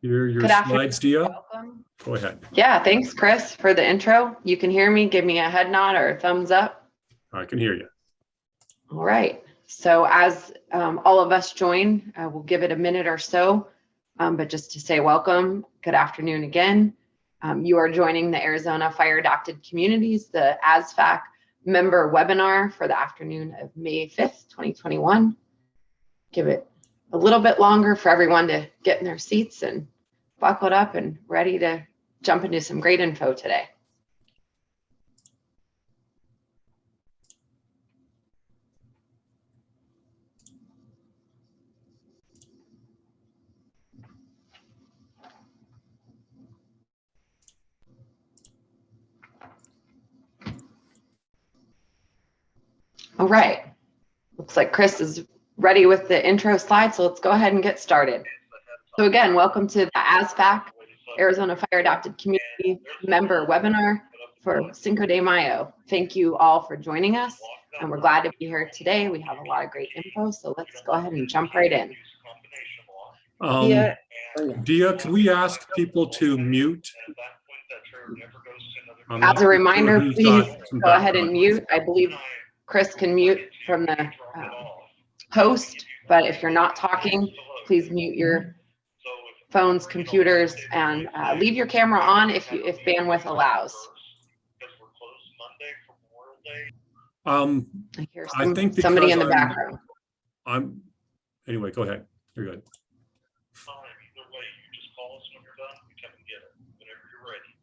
Here are your Good afternoon. slides, Dia. Welcome. Go ahead. Yeah, thanks, Chris, for the intro. You can hear me. Give me a head nod or a thumbs up. I can hear you. All right. So as all of us join, we'll give it a minute or so. But just to say welcome, good afternoon again. You are joining the Arizona Fire Adapted Communities, the AZFAC member webinar for the afternoon of May 5th, 2021. Give it a little bit longer for everyone to get in their seats and buckled up and ready to jump into some great info today. All right, looks like Chris is ready with the intro slide, so let's go ahead and get started. So again, welcome to the AZFAC, Arizona Fire Adapted Community member webinar for Cinco de Mayo. Thank you all for joining us, and we're glad to be here today. We have a lot of great info, so let's go ahead and jump right in. Dia, can we ask people to mute? As a reminder, please go ahead and mute. I believe Chris can mute from the host, but if you're not talking, please mute your phones, computers, and leave your camera on if bandwidth allows. I hear somebody in the background. Anyway, go ahead. You're good.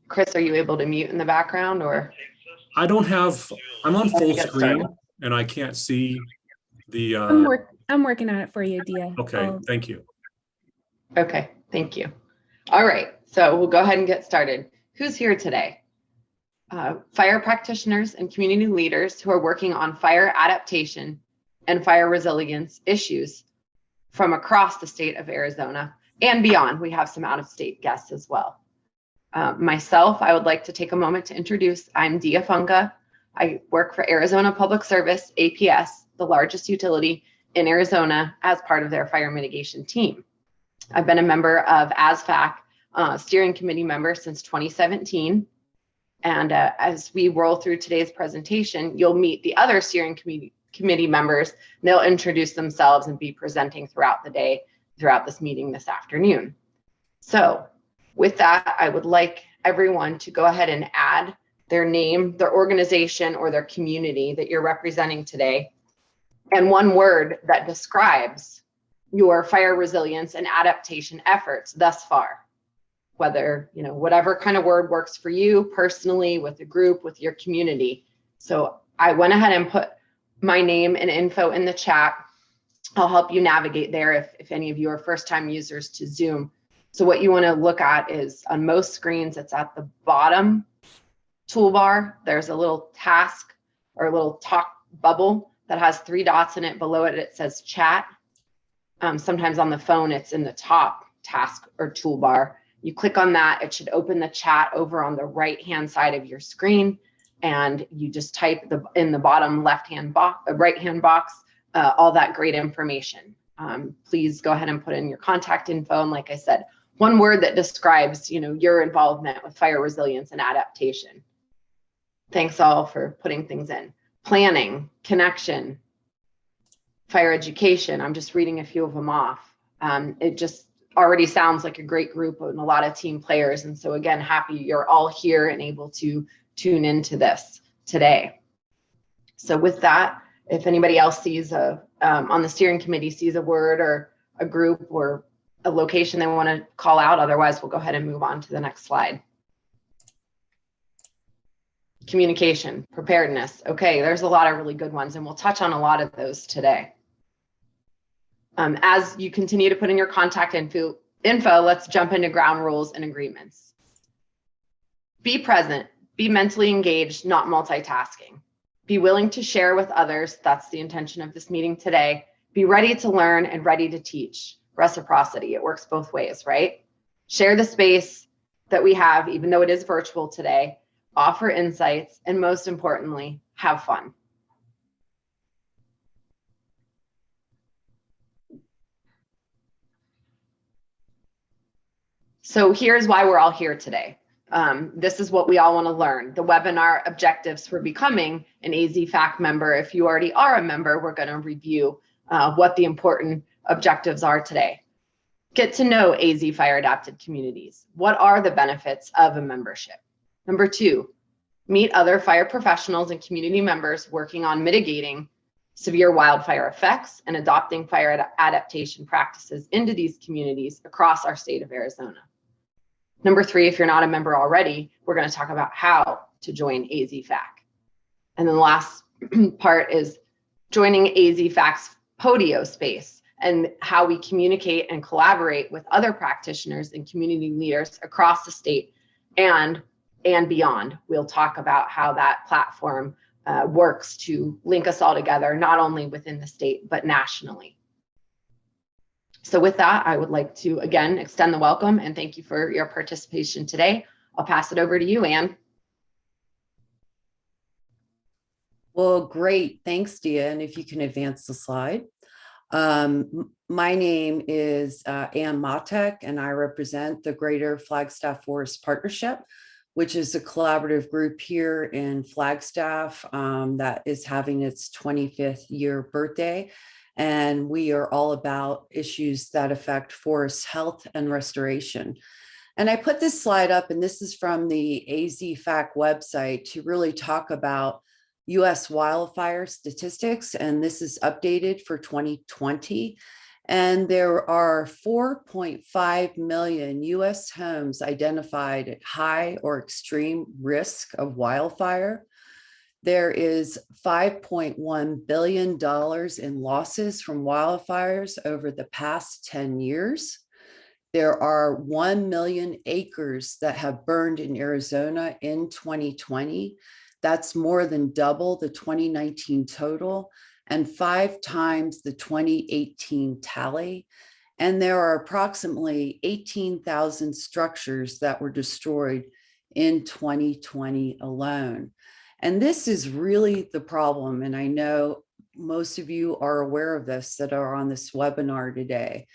Chris, are you able to mute in the background, or? I don't have, I'm on full screen and I can't see the. I'm working on it for you, Dia. Okay, thank you. Okay, thank you. All right, so we'll go ahead and get started. Who's here today? Fire practitioners and community leaders who are working on fire adaptation and fire resilience issues from across the state of Arizona and beyond. We have some out-of-state guests as well. Myself, I would like to take a moment to introduce. I'm Dia Funga. I work for Arizona Public Service, APS, the largest utility in Arizona, as part of their fire mitigation team. I've been a member of AZFAC steering committee member since 2017. And as we roll through today's presentation, you'll meet the other steering committee members. They'll introduce themselves and be presenting throughout the day, throughout this meeting this afternoon. So with that, I would like everyone to go ahead and add their name, their organization, or their community that you're representing today, and one word that describes your fire resilience and adaptation efforts thus far. Whether, whatever kind of word works for you personally, with a group, with your community. So I went ahead and put my name and info in the chat. I'll help you navigate there if any of you are first-time users to Zoom. So what you want to look at is, on most screens, it's at the bottom toolbar. There's a little task or a little talk bubble that has 3 dots in it. Below it, it says chat. Sometimes on the phone, it's in the top task or toolbar. You click on that, it should open the chat over on the right-hand side of your screen, and you just type in the bottom right-hand box, all that great information. Please go ahead and put in your contact info, and like I said, one word that describes, your involvement with fire resilience and adaptation. Thanks all for putting things in. Planning, connection, fire education. I'm just reading a few of them off. It just already sounds like a great group and a lot of team players. And so again, happy you're all here and able to tune into this today. So with that, if anybody else sees on the steering committee sees a word or a group or a location they want to call out, otherwise we'll go ahead and move on to the next slide. Communication, preparedness. Okay, there's a lot of really good ones, and we'll touch on a lot of those today. As you continue to put in your contact info, let's jump into ground rules and agreements. Be present, be mentally engaged, not multitasking. Be willing to share with others. That's the intention of this meeting today. Be ready to learn and ready to teach. Reciprocity, it works both ways, right? Share the space that we have, even though it is virtual today. Offer insights, and most importantly, have fun. So here's why we're all here today. This is what we all want to learn. The webinar objectives for becoming an AZFAC member. If you already are a member, we're going to review what the important objectives are today. Get to know AZ fire adapted communities. What are the benefits of a membership? Number 2, meet other fire professionals and community members working on mitigating severe wildfire effects and adopting fire adaptation practices into these communities across our state of Arizona. Number 3, if you're not a member already, we're going to talk about how to join AZFAC. And then the last part is joining AZFAC's Podio space and how we communicate and collaborate with other practitioners and community leaders across the state and beyond. We'll talk about how that platform works to link us all together, not only within the state, but nationally. So with that, I would like to, again, extend the welcome and thank you for your participation today. I'll pass it over to you, Ann. Well, great. Thanks, Dia. And if you can advance the slide. My name is Ann Matek, and I represent the Greater Flagstaff Forest Partnership, which is a collaborative group here in Flagstaff that is having its 25th year birthday. And we are all about issues that affect forest health and restoration. And I put this slide up, and this is from the AZFAC website to really talk about US wildfire statistics, and this is updated for 2020. And there are 4.5 million US homes identified at high or extreme risk of wildfire. There is $5.1 billion in losses from wildfires over the past 10 years. There are 1 million acres that have burned in Arizona in 2020. That's more than double the 2019 total and 5 times the 2018 tally. And there are approximately 18,000 structures that were destroyed in 2020 alone. And this is really the problem. And I know most of you are aware of this that are on this webinar today.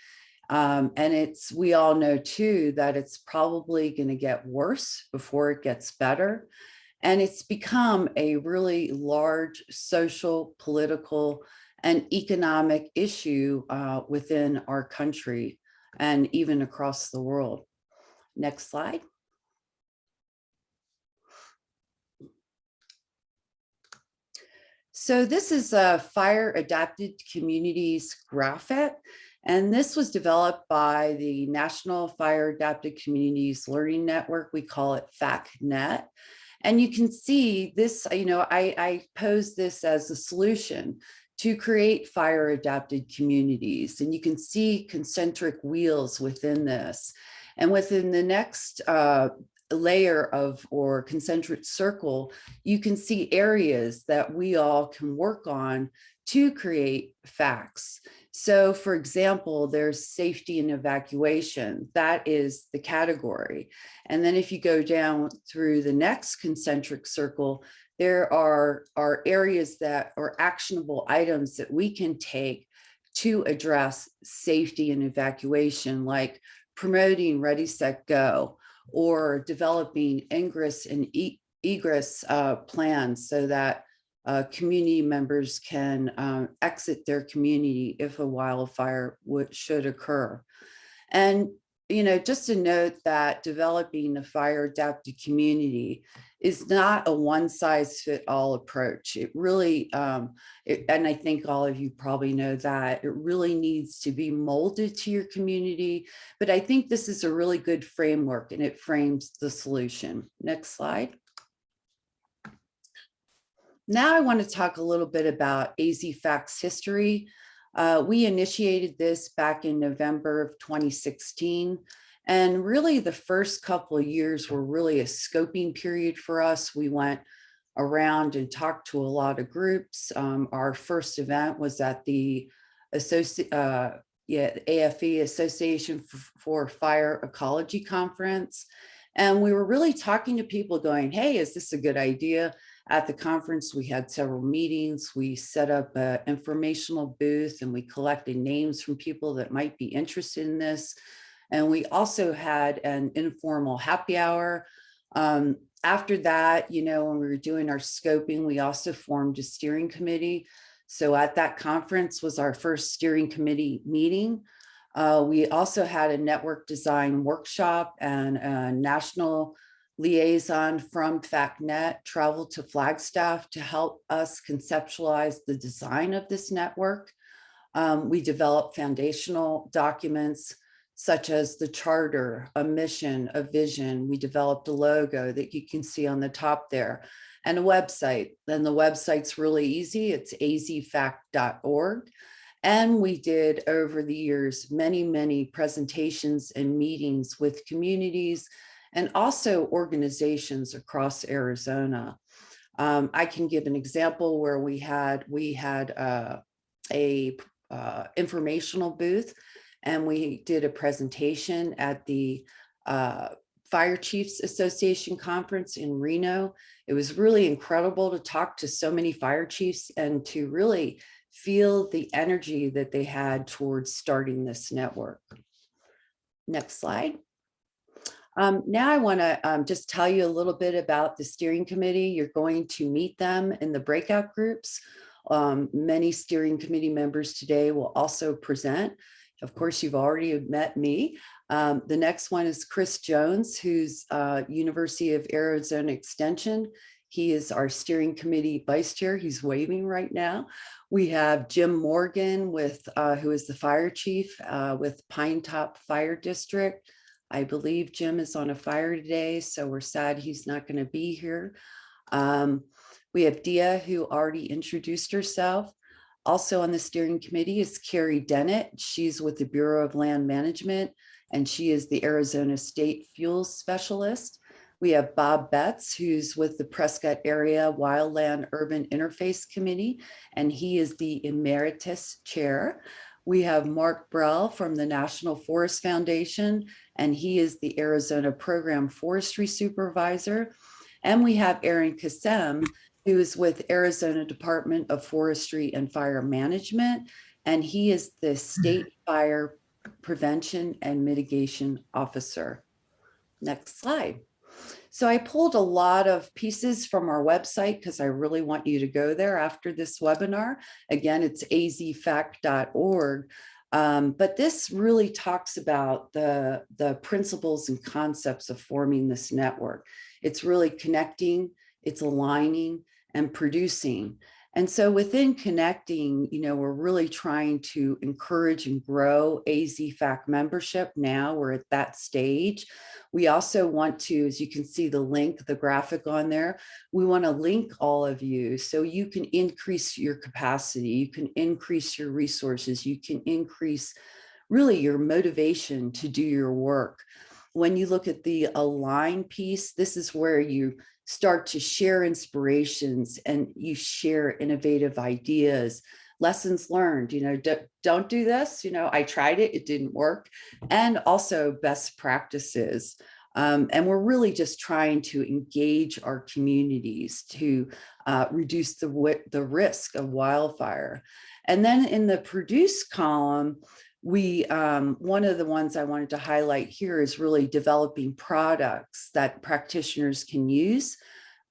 And we all know too that it's probably going to get worse before it gets better. And it's become a really large social, political, and economic issue within our country and even across the world. Next slide. So this is a Fire Adapted Communities graphic, and this was developed by the National Fire Adapted Communities Learning Network. We call it FAC Net. And you can see this, I pose this as a solution to create fire adapted communities. And you can see concentric wheels within this. And within the next layer of or concentric circle, you can see areas that we all can work on to create FACs. So for example, there's safety and evacuation. That is the category. And then if you go down through the next concentric circle, there are areas that are actionable items that we can take to address safety and evacuation, like promoting Ready, Set, Go, or developing ingress and egress plans so that community members can exit their community if a wildfire should occur. And just to note that developing a fire adapted community is not a one-size-fits-all approach. It really, and I think all of you probably know that, it really needs to be molded to your community. But I think this is a really good framework and it frames the solution. Next slide. Now I want to talk a little bit about AZFAC's history. We initiated this back in November of 2016. And really the first couple of years were really a scoping period for us. We went around and talked to a lot of groups. Our first event was at the AFE, Association for Fire Ecology Conference. And we were really talking to people going, hey, is this a good idea? At the conference, we had several meetings. We set up an informational booth and we collected names from people that might be interested in this. And we also had an informal happy hour. After that, you know, when we were doing our scoping, we also formed a steering committee. So at that conference was our first steering committee meeting. We also had a network design workshop, and a national liaison from FAC Net traveled to Flagstaff to help us conceptualize the design of this network. We developed foundational documents such as the charter, a mission, a vision. We developed a logo that you can see on the top there, and a website. And the website's really easy. It's azfac.org. And we did, over the years, many, many presentations and meetings with communities and also organizations across Arizona. I can give an example where we had a informational booth, and we did a presentation at the Fire Chiefs Association conference in Reno. It was really incredible to talk to so many fire chiefs and to really feel the energy that they had towards starting this network. Next slide. Now I want to just tell you a little bit about the steering committee. You're going to meet them in the breakout groups. Many steering committee members today will also present. Of course, you've already met me. The next one is Chris Jones, who's University of Arizona Extension. He is our steering committee vice chair. He's waving right now. We have Jim Morgan, who is the fire chief with Pine Top Fire District. I believe Jim is on a fire today, so we're sad he's not going to be here. We have Dia, who already introduced herself. Also on the steering committee is Carrie Dennett. She's with the Bureau of Land Management, and she is the Arizona State Fuels Specialist. We have Bob Betts, who's with the Prescott Area Wildland Urban Interface Committee, and he is the Emeritus Chair. We have Mark Brell from the National Forest Foundation, and he is the Arizona Program Forestry Supervisor. And we have Aaron Kassem, who is with Arizona Department of Forestry and Fire Management, and he is the State Fire Prevention and Mitigation Officer. Next slide. So I pulled a lot of pieces from our website because I really want you to go there after this webinar. Again, it's azfac.org. But this really talks about the principles and concepts of forming this network. It's really connecting, it's aligning, and producing. And so within connecting, you know, we're really trying to encourage and grow AZFAC membership. Now we're at that stage. We also want to, as you can see the link, the graphic on there, we want to link all of you so you can increase your capacity, you can increase your resources, you can increase really your motivation to do your work. When you look at the align piece, this is where you start to share inspirations and you share innovative ideas, lessons learned, you know, don't do this, you know, I tried it, it didn't work, and also best practices. And we're really just trying to engage our communities to reduce the risk of wildfire. And then in the produce column, we one of the ones I wanted to highlight here is really developing products that practitioners can use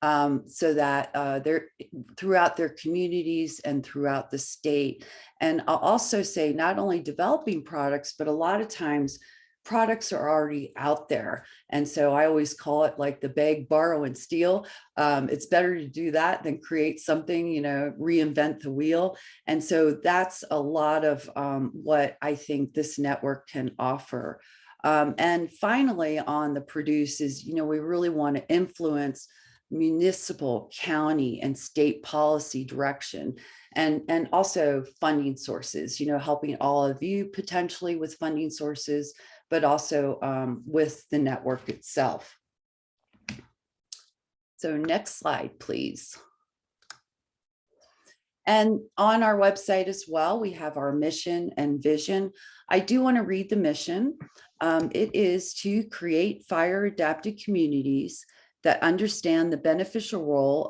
so that they're throughout their communities and throughout the state. And I'll also say not only developing products, but a lot of times products are already out there. And so I always call it like the beg, borrow, and steal. It's better to do that than create something, you know, reinvent the wheel. And so that's a lot of what I think this network can offer. And finally, on the produce is, you know, we really want to influence municipal, county, and state policy direction, and also funding sources, you know, helping all of you potentially with funding sources, but also with the network itself. So next slide, please. And on our website as well, we have our mission and vision. I do want to read the mission. It is to create fire adapted communities that understand the beneficial role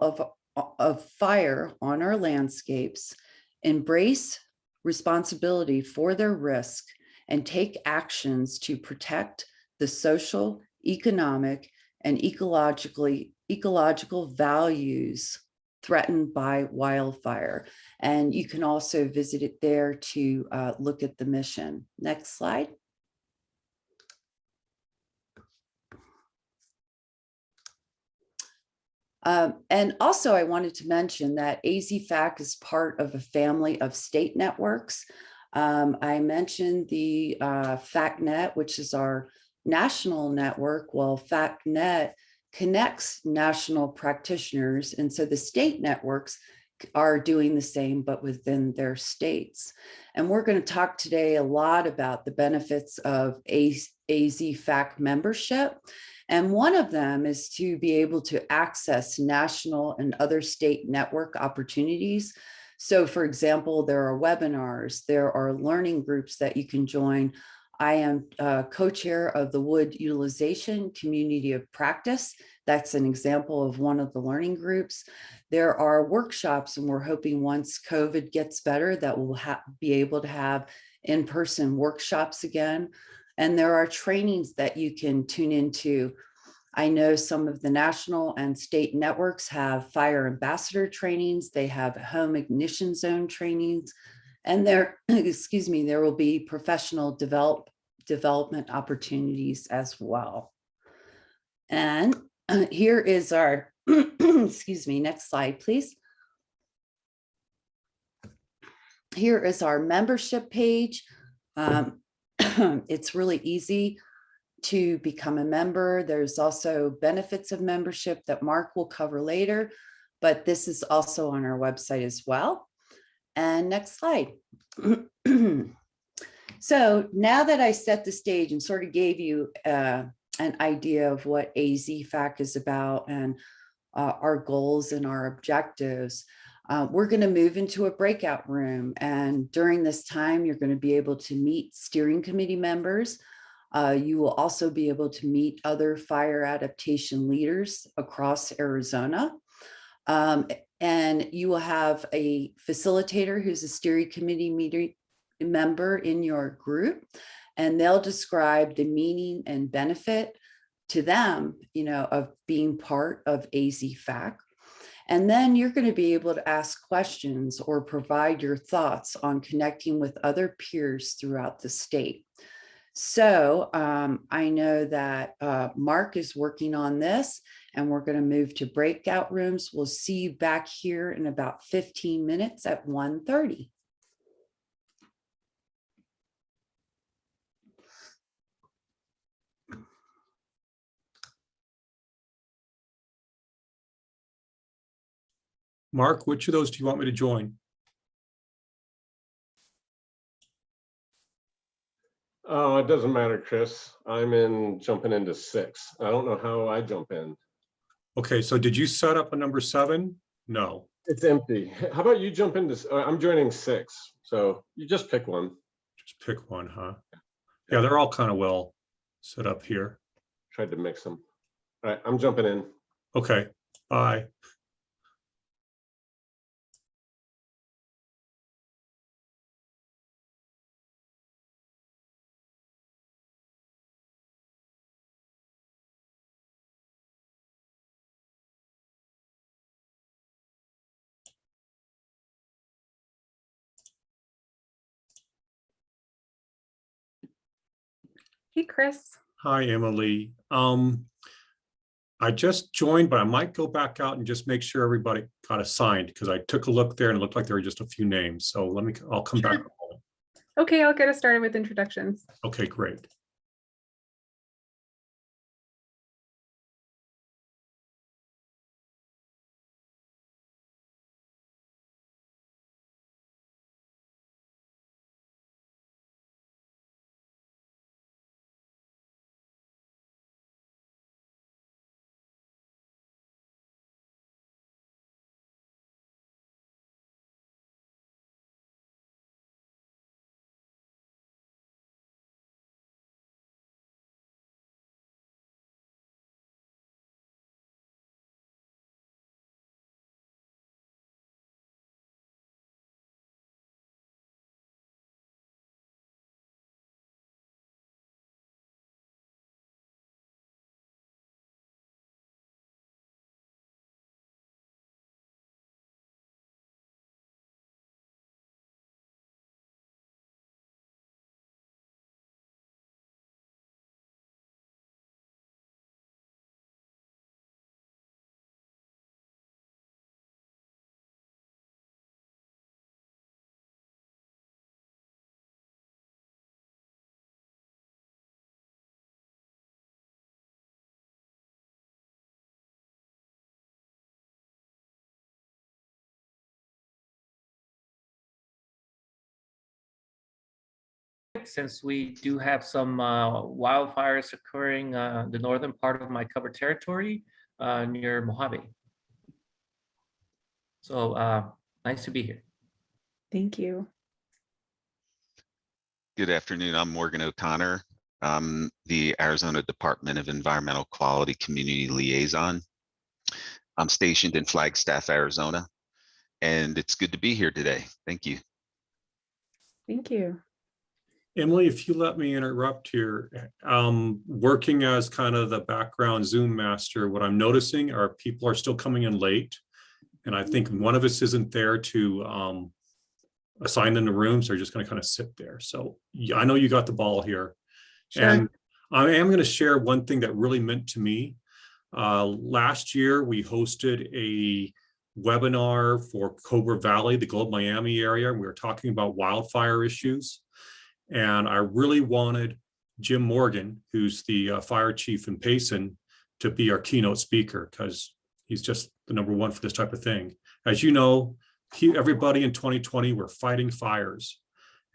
of fire on our landscapes, embrace responsibility for their risk, and take actions to protect the social, economic, and ecological values threatened by wildfire. And you can also visit it there to look at the mission. Next slide. And also I wanted to mention that AZFAC is part of a family of state networks. I mentioned the FAC Net, which is our national network. Well, FAC Net connects national practitioners. And so the state networks are doing the same, but within their states. And we're going to talk today a lot about the benefits of AZFAC membership. And one of them is to be able to access national and other state network opportunities. So for example, there are webinars, there are learning groups that you can join. I am co-chair of the Wood Utilization Community of Practice. That's an example of one of the learning groups. There are workshops, and we're hoping once COVID gets better that we'll be able to have in-person workshops again. And there are trainings that you can tune into. I know some of the national and state networks have fire ambassador trainings. They have home ignition zone trainings. And there, excuse me, there will be professional development opportunities as well. And here is our, excuse me, next slide, please. Here is our membership page. It's really easy to become a member. There's also benefits of membership that Mark will cover later, but this is also on our website as well. And next slide. So now that I set the stage and sort of gave you an idea of what AZFAC is about and our goals and our objectives, we're going to move into a breakout room. And during this time, you're going to be able to meet steering committee members. You will also be able to meet other fire adaptation leaders across Arizona. And you will have a facilitator who's a steering committee member in your group, and they'll describe the meaning and benefit to them, you know, of being part of AZFAC. And then you're going to be able to ask questions or provide your thoughts on connecting with other peers throughout the state. So I know that Mark is working on this, and we're going to move to breakout rooms. We'll see you back here in about 15 minutes at 1:30. Mark, which of those do you want me to join? Oh, it doesn't matter, Chris. I'm jumping into 6. I don't know how I jump in. Okay, so did you set up a number 7? No. It's empty. How about you jump into, I'm joining 6. So you just pick one. Just pick one, huh? Yeah, they're all kind of well set up here. Tried to mix them. All right, I'm jumping in. Okay, bye. Hey, Chris. Hi, Emily. I just joined, but I might go back out and just make sure everybody got assigned, because I took a look there and it looked like there were just a few names. So I'll come back. Okay, I'll get us started with introductions. Okay, great. since we do have some wildfires occurring the northern part of my covered territory near Mojave. So nice to be here. Thank you. Good afternoon. I'm Morgan O'Connor. I'm the Arizona Department of Environmental Quality Community Liaison. I'm stationed in Flagstaff, Arizona, and it's good to be here today. Thank you. Thank you. Emily, if you let me interrupt here, working as kind of the background Zoom master, what I'm noticing are people are still coming in late. And I think one of us isn't there to assign them the rooms. They're just going to kind of sit there. So I know you got the ball here. Sure. And I am going to share one thing that really meant to me. Last year, we hosted a webinar for Cobra Valley, the Globe Miami area. We were talking about wildfire issues. And I really wanted Jim Morgan, who's the fire chief in Payson, to be our keynote speaker because he's just the #1 for this type of thing. As you know, everybody in 2020 were fighting fires.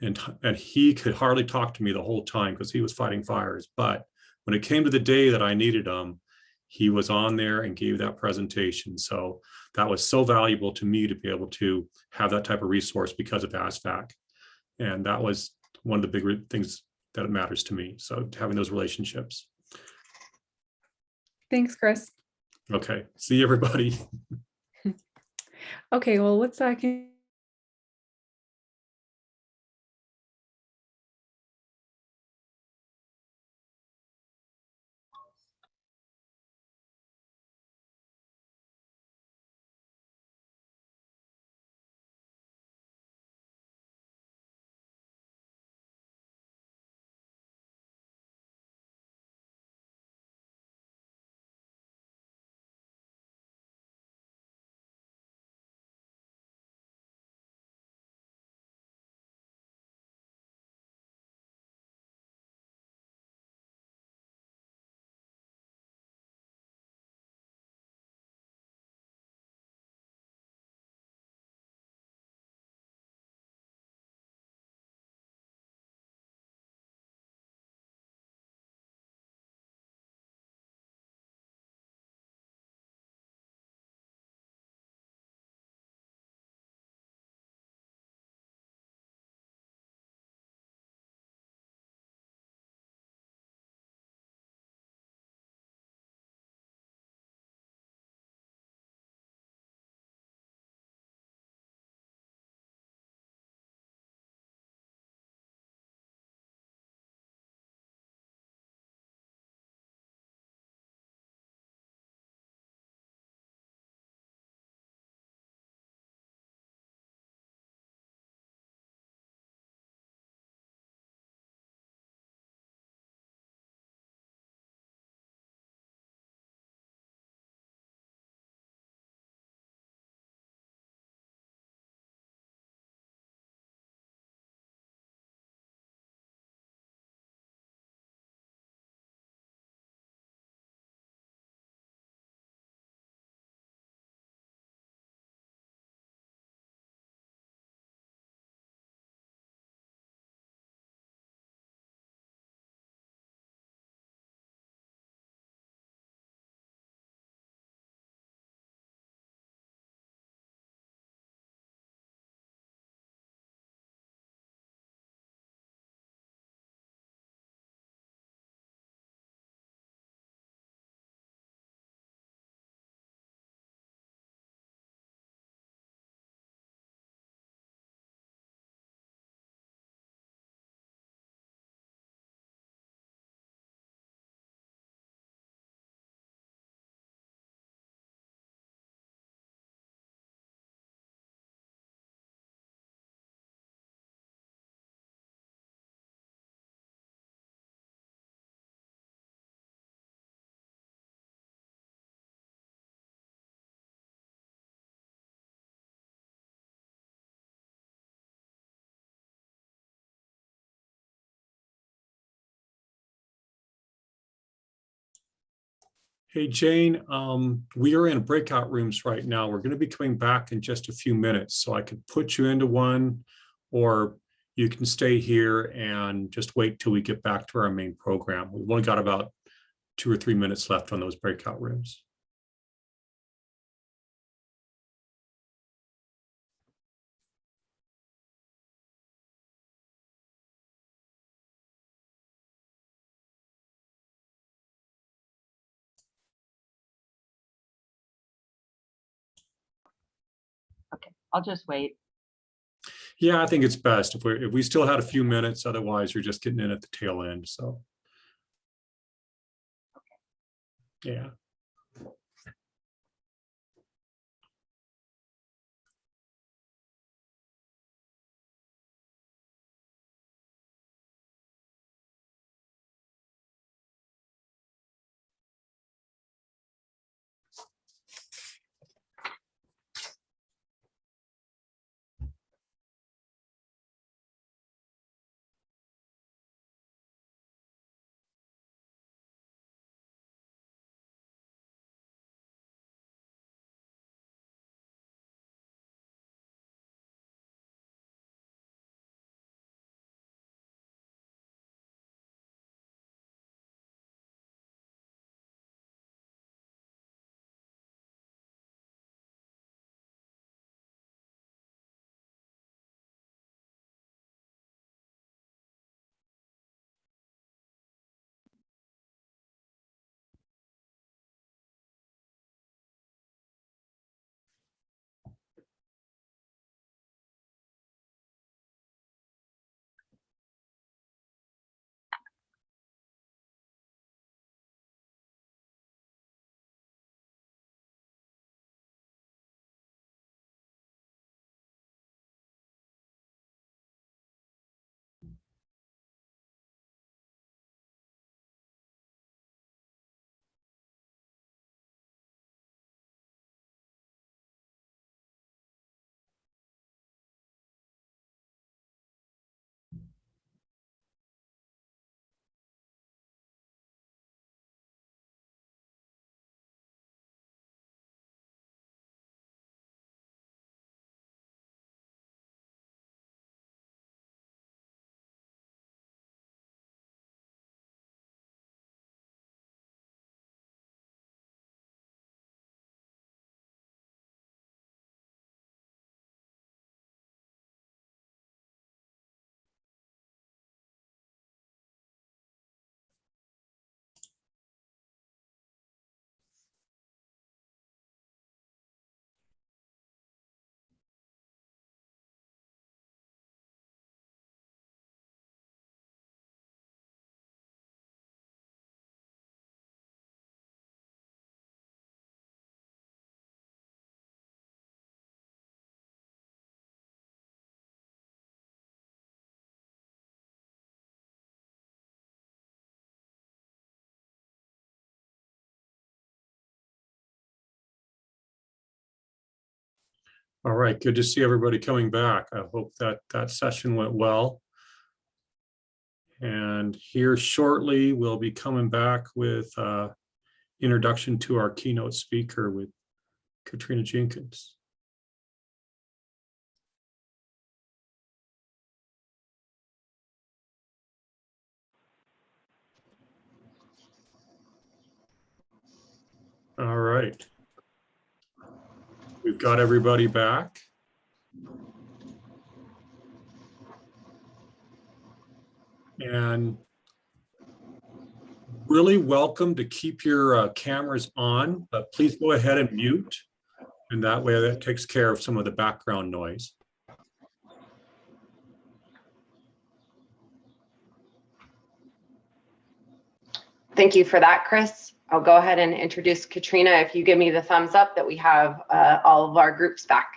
And he could hardly talk to me the whole time because he was fighting fires. But when it came to the day that I needed him, he was on there and gave that presentation. So that was so valuable to me to be able to have that type of resource because of AZFAC. And that was one of the big things that matters to me. So having those relationships. Thanks, Chris. Okay, see everybody. Okay, well, let's Hey, Jane, we are in breakout rooms right now. We're going to be coming back in just a few minutes. So I could put you into one, or you can stay here and just wait till we get back to our main program. We've only got about 2 or 3 minutes left on those breakout rooms. Okay, I'll just wait. Yeah, I think it's best if we still had a few minutes, otherwise you're just getting in at the tail end, so. Yeah. All right, good to see everybody coming back. I hope that that session went well. And here shortly, we'll be coming back with introduction to our keynote speaker with Katrina Jenkins. All right. We've got everybody back. And really welcome to keep your cameras on, but please go ahead and mute. And that way that takes care of some of the background noise. Thank you for that, Chris. I'll go ahead and introduce Katrina if you give me the thumbs up that we have all of our groups back.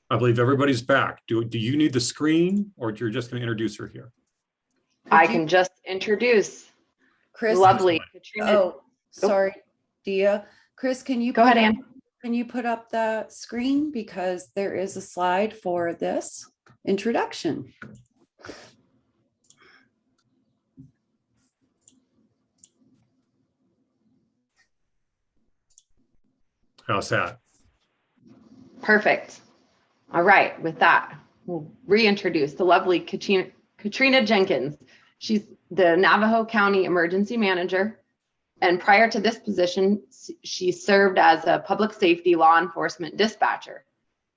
I believe everybody's back. Do you need the screen or you're just going to introduce her here? I can just introduce Chris, lovely Katrina. oh, sorry, Dia. Chris, can you Go ahead, Ann. Can you put up the screen, because there is a slide for this introduction. How's that? Perfect. All right, with that, we'll reintroduce the lovely Katrina Jenkins. She's the Navajo County Emergency Manager. And prior to this position, she served as a public safety law enforcement dispatcher.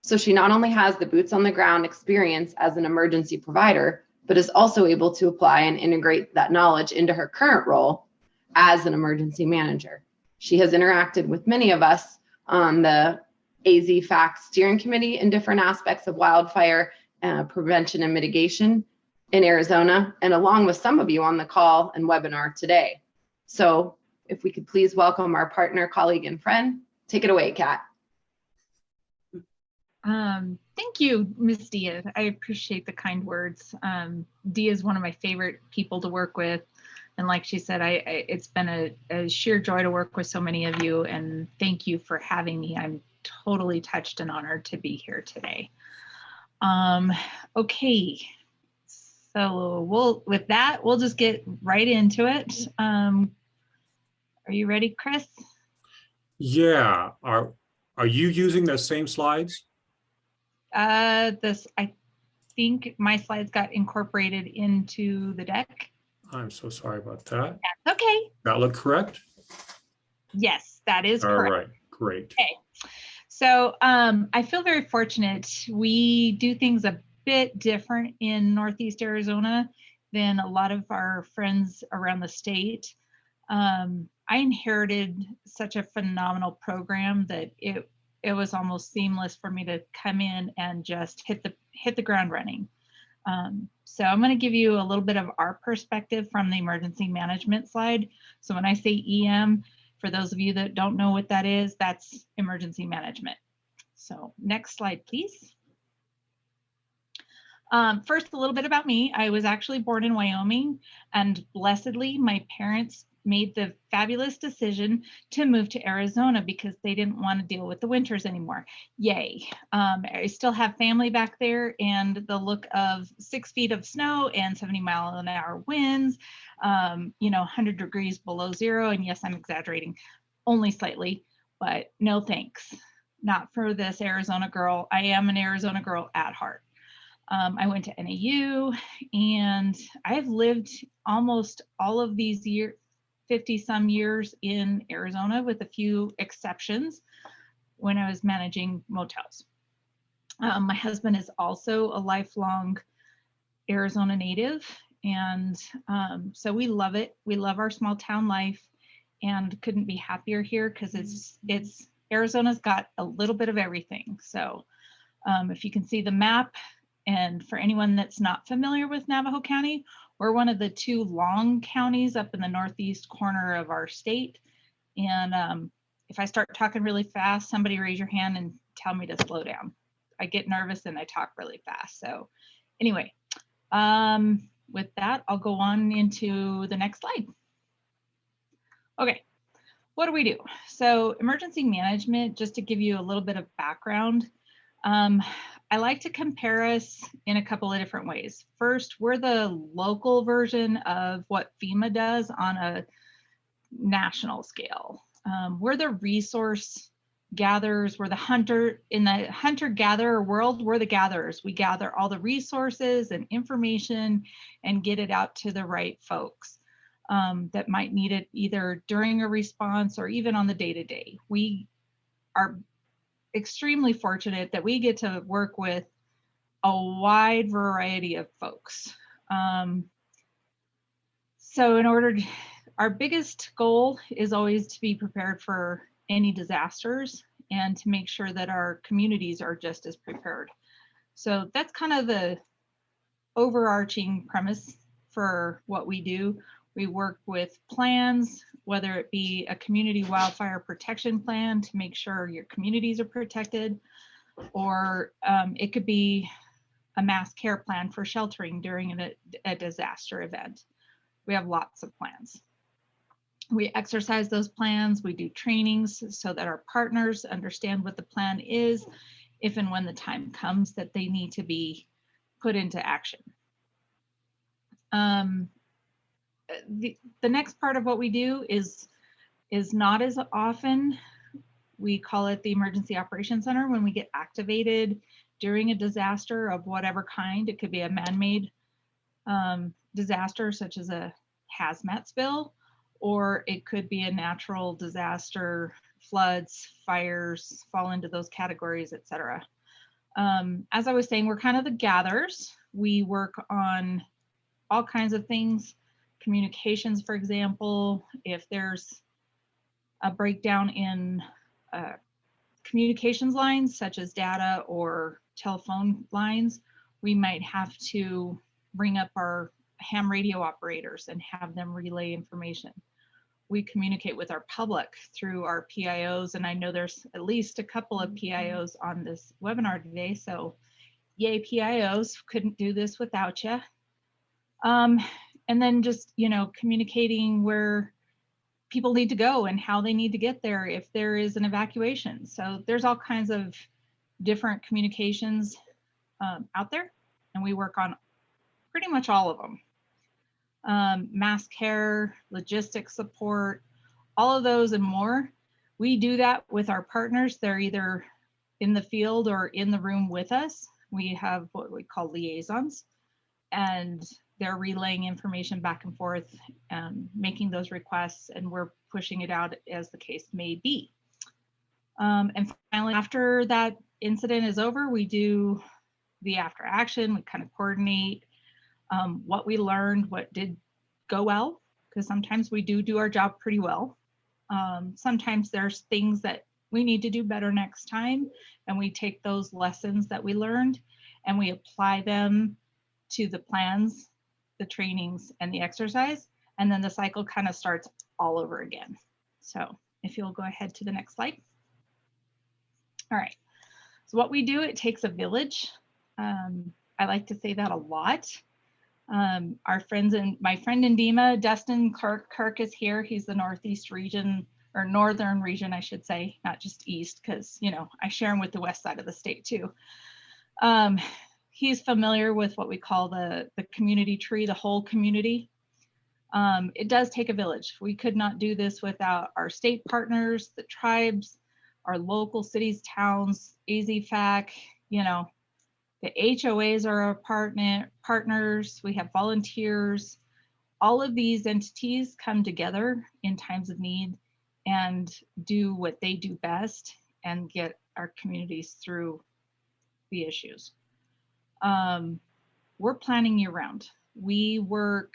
So she not only has the boots on the ground experience as an emergency provider, but is also able to apply and integrate that knowledge into her current role as an emergency manager. She has interacted with many of us on the AZFAC steering committee in different aspects of wildfire prevention and mitigation in Arizona, and along with some of you on the call and webinar today. So if we could please welcome our partner, colleague, and friend. Take it away, Kat. Thank you, Ms. Dia. I appreciate the kind words. Dia is one of my favorite people to work with. And like she said, it's been a sheer joy to work with so many of you, and thank you for having me. I'm totally touched and honored to be here today. Okay, so with that, we'll just get right into it. Are you ready, Chris? Yeah. Are you using the same slides? I think my slides got incorporated into the deck. I'm so sorry about that. That's okay. That look correct? Yes, that is All correct. right, great. Okay. So I feel very fortunate. We do things a bit different in Northeast Arizona than a lot of our friends around the state. I inherited such a phenomenal program that it was almost seamless for me to come in and just hit the ground running. So I'm going to give you a little bit of our perspective from the emergency management side. So when I say EM, for those of you that don't know what that is, that's emergency management. So next slide, please. First, a little bit about me. I was actually born in Wyoming, and blessedly, my parents made the fabulous decision to move to Arizona because they didn't want to deal with the winters anymore. Yay. I still have family back there, and the look of 6 feet of snow and 70-mile-an-hour winds, 100 degrees below zero. And yes, I'm exaggerating only slightly, but no thanks. Not for this Arizona girl. I am an Arizona girl at heart. I went to NAU, and I've lived almost all of these years, 50 some years in Arizona, with a few exceptions when I was managing motels. My husband is also a lifelong Arizona native, and so we love it. We love our small town life, and couldn't be happier here because it's Arizona's got a little bit of everything. So if you can see the map, and for anyone that's not familiar with Navajo County, we're one of the 2 long counties up in the northeast corner of our state. And if I start talking really fast, somebody raise your hand and tell me to slow down. I get nervous and I talk really fast. So anyway, with that, I'll go on into the next slide. Okay, what do we do? So emergency management, just to give you a little bit of background, I like to compare us in a couple of different ways. First, we're the local version of what FEMA does on a national scale. We're the resource gatherers. We're the hunter. In the hunter-gatherer world, we're the gatherers. We gather all the resources and information and get it out to the right folks that might need it either during a response or even on the day-to-day. We are extremely fortunate that we get to work with a wide variety of folks. So our biggest goal is always to be prepared for any disasters and to make sure that our communities are just as prepared. So that's kind of the overarching premise for what we do. We work with plans, whether it be a community wildfire protection plan to make sure your communities are protected, or it could be a mass care plan for sheltering during a disaster event. We have lots of plans. We exercise those plans. We do trainings so that our partners understand what the plan is if and when the time comes that they need to be put into action. The next part of what we do is not as often. We call it the Emergency Operations Center when we get activated during a disaster of whatever kind. It could be a man-made disaster such as a hazmat spill, or it could be a natural disaster, floods, fires, fall into those categories, etc. As I was saying, we're kind of the gatherers. We work on all kinds of things, communications, for example. If there's a breakdown in communications lines, such as data or telephone lines, we might have to bring up our ham radio operators and have them relay information. We communicate with our public through our PIOs, and I know there's at least a couple of PIOs on this webinar today, so yay PIOs, couldn't do this without you. And then just, you know, communicating where people need to go and how they need to get there if there is an evacuation. So there's all kinds of different communications out there, and we work on pretty much all of them. Mass care, logistics support, all of those and more. We do that with our partners. They're either in the field or in the room with us. We have what we call liaisons, and they're relaying information back and forth and making those requests, and we're pushing it out as the case may be. And finally, after that incident is over, we do the after action. We kind of coordinate what we learned, what did go well, because sometimes we do our job pretty well. Sometimes there's things that we need to do better next time, and we take those lessons that we learned and we apply them to the plans, the trainings, and the exercise, and then the cycle kind of starts all over again. So if you'll go ahead to the next slide. All right, so what we do, it takes a village. I like to say that a lot. Our friends and my friend in DEMA, Dustin Kirk is here. He's the Northeast region, or Northern region, I should say, not just East, because, you know, I share him with the West side of the state too. He's familiar with what we call the community tree, the whole community. It does take a village. We could not do this without our state partners, the tribes, our local cities, towns, AZFAC, you know, the HOAs are our partners. We have volunteers. All of these entities come together in times of need and do what they do best and get our communities through the issues. We're planning year round. We work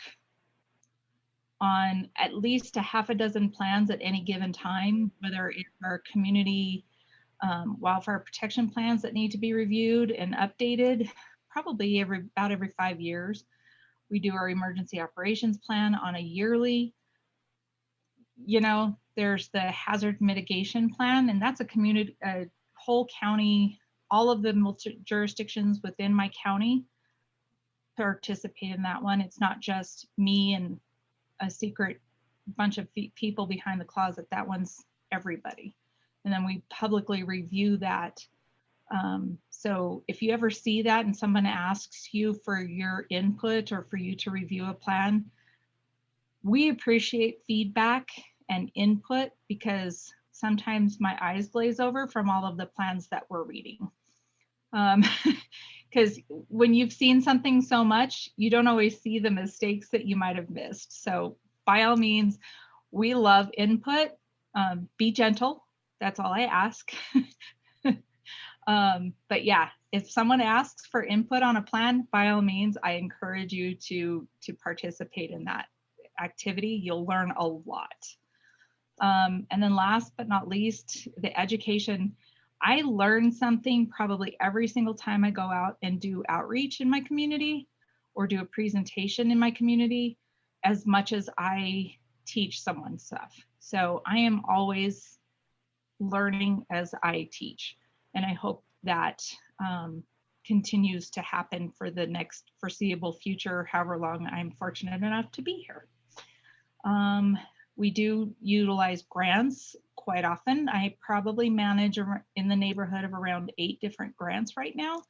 on at least a half a dozen plans at any given time, whether it's our community wildfire protection plans that need to be reviewed and updated, probably about every 5 years. We do our emergency operations plan on a yearly. You know, there's the hazard mitigation plan, and that's a whole county, all of the jurisdictions within my county participate in that one. It's not just me and a secret bunch of people behind the closet. That one's everybody. And then we publicly review that. So if you ever see that and someone asks you for your input or for you to review a plan, we appreciate feedback and input, because sometimes my eyes glaze over from all of the plans that we're reading. Because when you've seen something so much, you don't always see the mistakes that you might have missed. So by all means, we love input. Be gentle. That's all I ask. But yeah, if someone asks for input on a plan, by all means, I encourage you to participate in that activity. You'll learn a lot. And then last but not least, the education. I learn something probably every single time I go out and do outreach in my community or do a presentation in my community, as much as I teach someone stuff. So I am always learning as I teach. And I hope that continues to happen for the next foreseeable future, however long I'm fortunate enough to be here. We do utilize grants quite often. I probably manage in the neighborhood of around 8 different grants right now,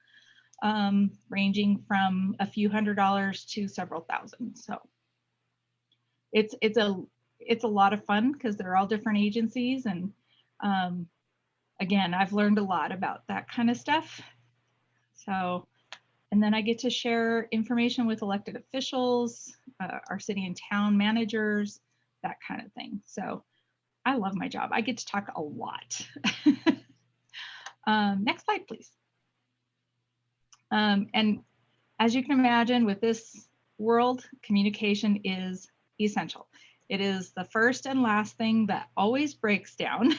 ranging from a few $100s to several thousand. So it's a lot of fun because they're all different agencies, and again, I've learned a lot about that kind of stuff. So, And then I get to share information with elected officials, our city and town managers, that kind of thing. So I love my job. I get to talk a lot. Next slide, please. And as you can imagine, with this world, communication is essential. It is the first and last thing that always breaks down.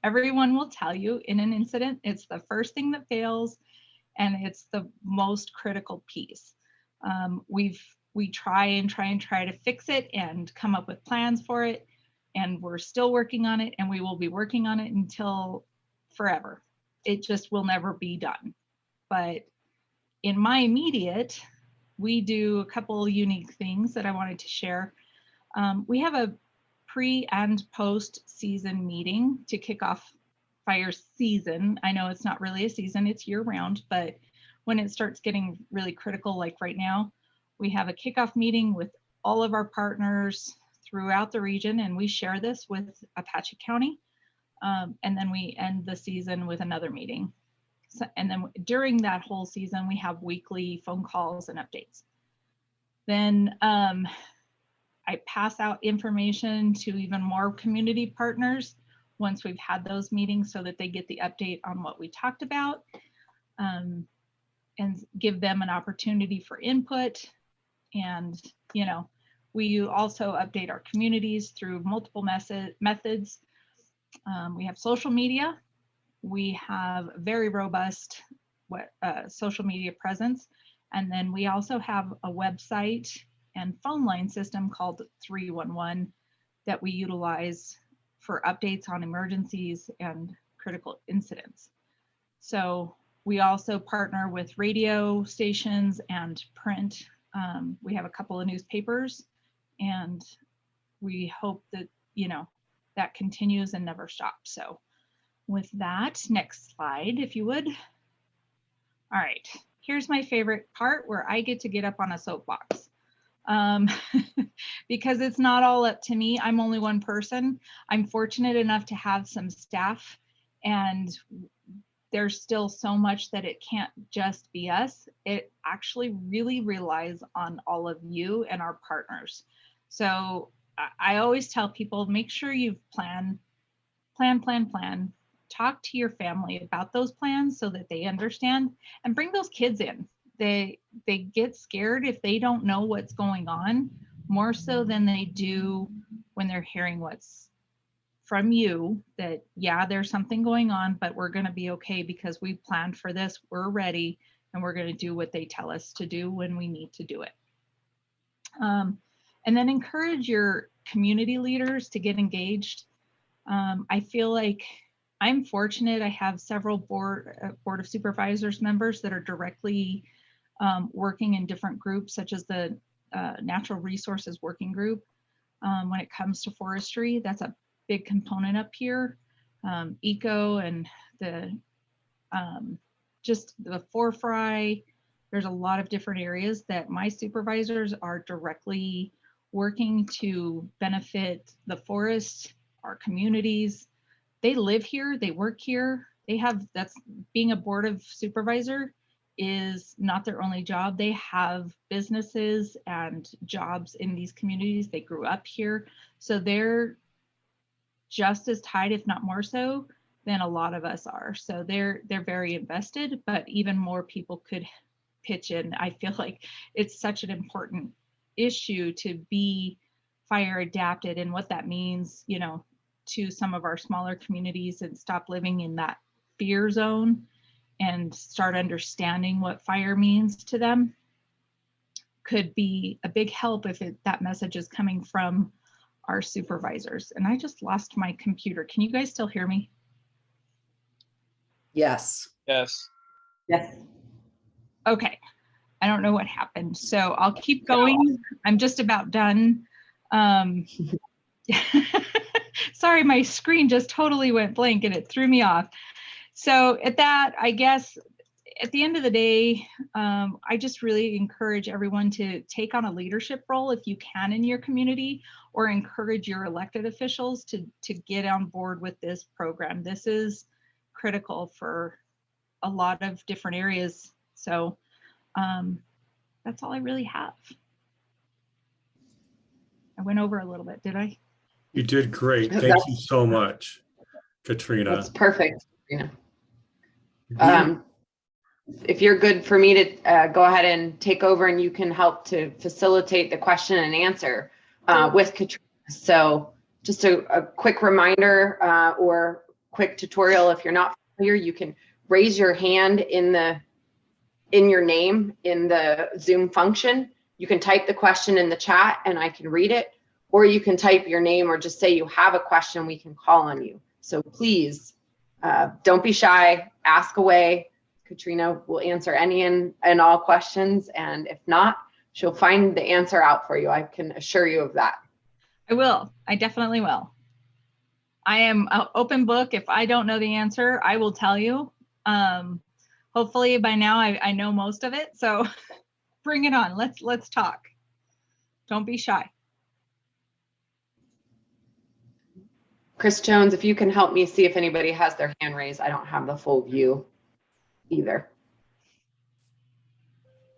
Everyone will tell you in an incident, it's the first thing that fails, and it's the most critical piece. We try to fix it and come up with plans for it, and we're still working on it, and we will be working on it until forever. It just will never be done. But in my immediate, we do a couple unique things that I wanted to share. We have a pre and post season meeting to kick off fire season. I know it's not really a season, it's year round, but when it starts getting really critical, like right now, we have a kickoff meeting with all of our partners throughout the region, and we share this with Apache County. And then we end the season with another meeting. So, and then during that whole season, we have weekly phone calls and updates. Then I pass out information to even more community partners once we've had those meetings so that they get the update on what we talked about, and give them an opportunity for input. And, you know, we also update our communities through multiple methods. We have social media. We have very robust social media presence. And then we also have a website and phone line system called 311 that we utilize for updates on emergencies and critical incidents. So we also partner with radio stations and print. We have a couple of newspapers, and we hope that, you know, that continues and never stops. So with that, next slide, if you would. All right, here's my favorite part where I get to get up on a soapbox. Because it's not all up to me. I'm only one person. I'm fortunate enough to have some staff, and there's still so much that it can't just be us. It actually really relies on all of you and our partners. So I always tell people, make sure you plan. Talk to your family about those plans so that they understand, and bring those kids in. They get scared if they don't know what's going on, more so than they do when they're hearing what's from you, that yeah, there's something going on, but we're going to be okay because we planned for this, we're ready, and we're going to do what they tell us to do when we need to do it. And then encourage your community leaders to get engaged. I feel like I'm fortunate. I have several board of supervisors members that are directly working in different groups, such as the Natural Resources Working Group. When it comes to forestry, that's a big component up here. Eco and the just the forefry. There's a lot of different areas that my supervisors are directly working to benefit the forest, our communities. They live here, they work here. They have, that's being a board of supervisor is not their only job. They have businesses and jobs in these communities. They grew up here. So they're just as tied, if not more so, than a lot of us are. So they're very invested, but even more people could pitch in. I feel like it's such an important issue to be fire adapted, and what that means, you know, to some of our smaller communities, and stop living in that fear zone and start understanding what fire means to them. Could be a big help if that message is coming from our supervisors. And I just lost my computer. Can you guys still hear me? Yes. Yes. Yes. Okay. I don't know what happened, so I'll keep going. I'm just about done. Sorry, my screen just totally went blank and it threw me off. So at that, I guess at the end of the day, I just really encourage everyone to take on a leadership role if you can in your community, or encourage your elected officials to get on board with this program. This is critical for a lot of different areas. So That's all I really have. I went over a little bit, did I? You did great. Thank you so much, Katrina. That's perfect. Yeah. We- If you're good for me to go ahead and take over, and you can help to facilitate the question and answer with Katrina. So just a quick reminder or quick tutorial. If you're not familiar, you can raise your hand in your name in the Zoom function. You can type the question in the chat and I can read it, or you can type your name or just say you have a question, we can call on you. So please don't be shy, ask away. Katrina will answer any and all questions, and if not, she'll find the answer out for you. I can assure you of that. I will. I definitely will. I am an open book. If I don't know the answer, I will tell you. Hopefully by now I know most of it. So bring it on. Let's talk. Don't be shy. Chris Jones, if you can help me see if anybody has their hand raised. I don't have the full view either.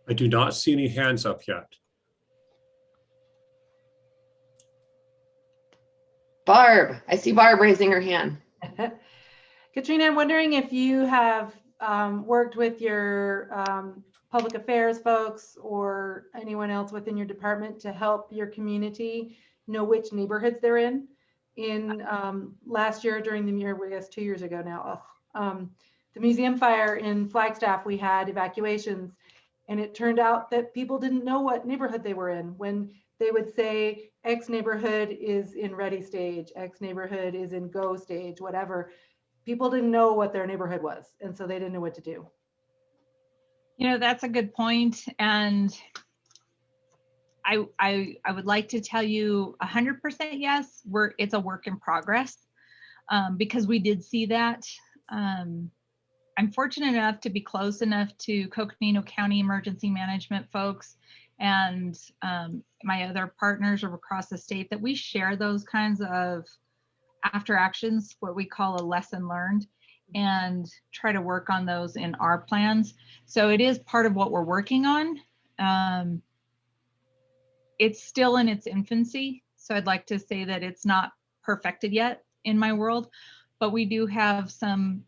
I do not see any hands up yet. Barb, I see Barb raising her hand. Katrina, I'm wondering if you have worked with your public affairs folks or anyone else within your department to help your community know which neighborhoods they're in. Last year during the year, I guess 2 years ago now, the museum fire in Flagstaff, we had evacuations, and it turned out that people didn't know what neighborhood they were in. When they would say X neighborhood is in ready stage, X neighborhood is in go stage, whatever, people didn't know what their neighborhood was, and so they didn't know what to do. You know, that's a good point. And I would like to tell you 100% yes, it's a work in progress because we did see that. I'm fortunate enough to be close enough to Coconino County Emergency Management folks and my other partners across the state that we share those kinds of after actions, what we call a lesson learned, and try to work on those in our plans. So it is part of what we're working on. It's still in its infancy. So I'd like to say that it's not perfected yet in my world, but we do have some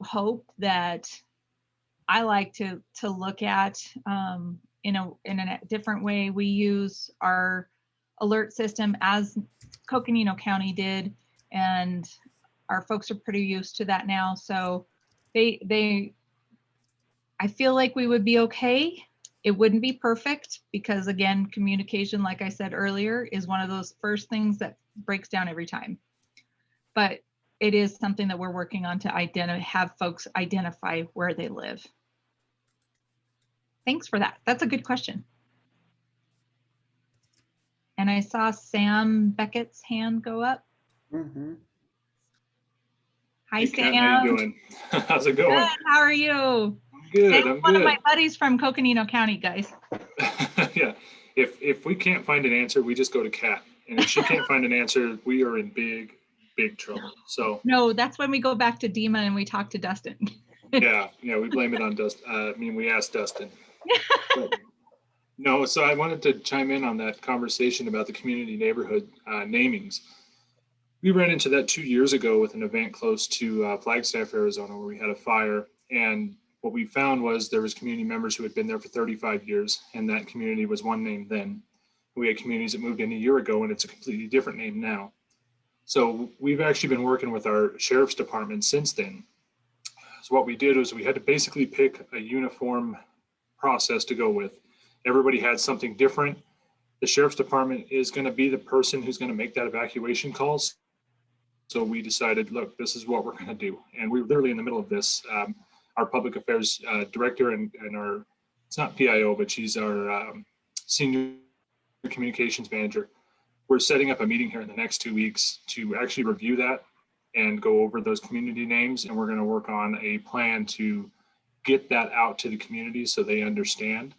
hope that I like to look at in a different way. We use our alert system as Coconino County did, and our folks are pretty used to that now. So I feel like we would be okay. It wouldn't be perfect because, again, communication, like I said earlier, is one of those first things that breaks down every time. But it is something that we're working on to have folks identify where they live. Thanks for that. That's a good question. And I saw Sam Beckett's hand go up. Mhm. Hi, Hey, Sam. Kat, how you doing? How's it going? Good. How are you? I'm good. Sam's I'm one of good. my buddies from Coconino County, guys. Yeah. If we can't find an answer, we just go to Kat. And if she can't find an answer, we are in big trouble. So No, that's when we go back to Dima and we talk to Dustin. yeah, we blame it on Dustin. We asked Dustin. But, no, so I wanted to chime in on that conversation about the community neighborhood namings. We ran into that 2 years ago with an event close to Flagstaff, Arizona, where we had a fire. And what we found was there was community members who had been there for 35 years, and that community was one name then. We had communities that moved in a year ago, and it's a completely different name now. So we've actually been working with our sheriff's department since then. So what we did was we had to basically pick a uniform process to go with. Everybody had something different. The sheriff's department is going to be the person who's going to make that evacuation calls. So we decided, look, this is what we're going to do. And we're literally in the middle of this. Our public affairs director and our, it's not PIO, but she's our senior communications manager. We're setting up a meeting here in the next 2 weeks to actually review that and go over those community names. And we're going to work on a plan to get that out to the community so they understand.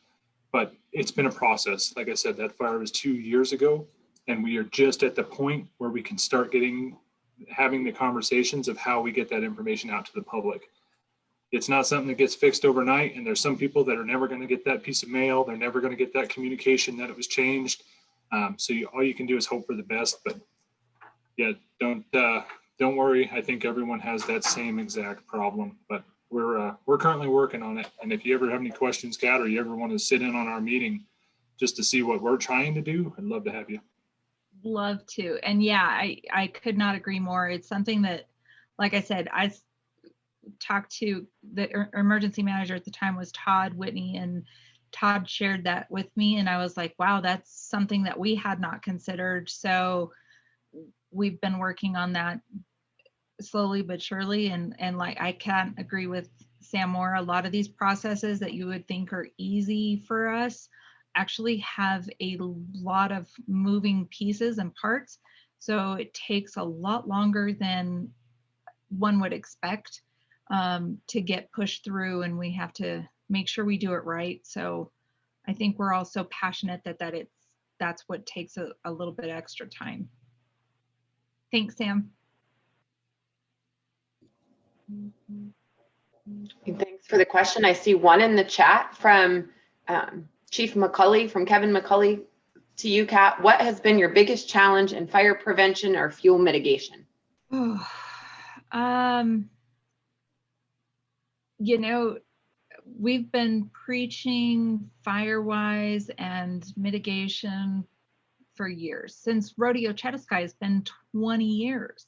But it's been a process. Like I said, that fire was 2 years ago, and we are just at the point where we can start having the conversations of how we get that information out to the public. It's not something that gets fixed overnight, and there's some people that are never going to get that piece of mail. They're never going to get that communication that it was changed. So all you can do is hope for the best. But yeah, don't worry. I think everyone has that same exact problem. But we're currently working on it. And if you ever have any questions, Kat, or you ever want to sit in on our meeting just to see what we're trying to do, I'd love to have you. Love to. And yeah, I could not agree more. It's something that, like I said, I talked to the emergency manager at the time was Todd Whitney, and Todd shared that with me. And I was like, wow, that's something that we had not considered. So we've been working on that slowly but surely. And like, I can't agree with Sam more. A lot of these processes that you would think are easy for us actually have a lot of moving pieces and parts. So it takes a lot longer than one would expect to get pushed through, and we have to make sure we do it right. So I think we're all so passionate that's what takes a little bit extra time. Thanks, Sam. Thanks for the question. I see one in the chat from Chief McCulley, from Kevin McCulley. To you, Kat, what has been your biggest challenge in fire prevention or fuel mitigation? You know, we've been preaching FireWise and mitigation for years. Since Rodeo Chetaskai has been 20 years.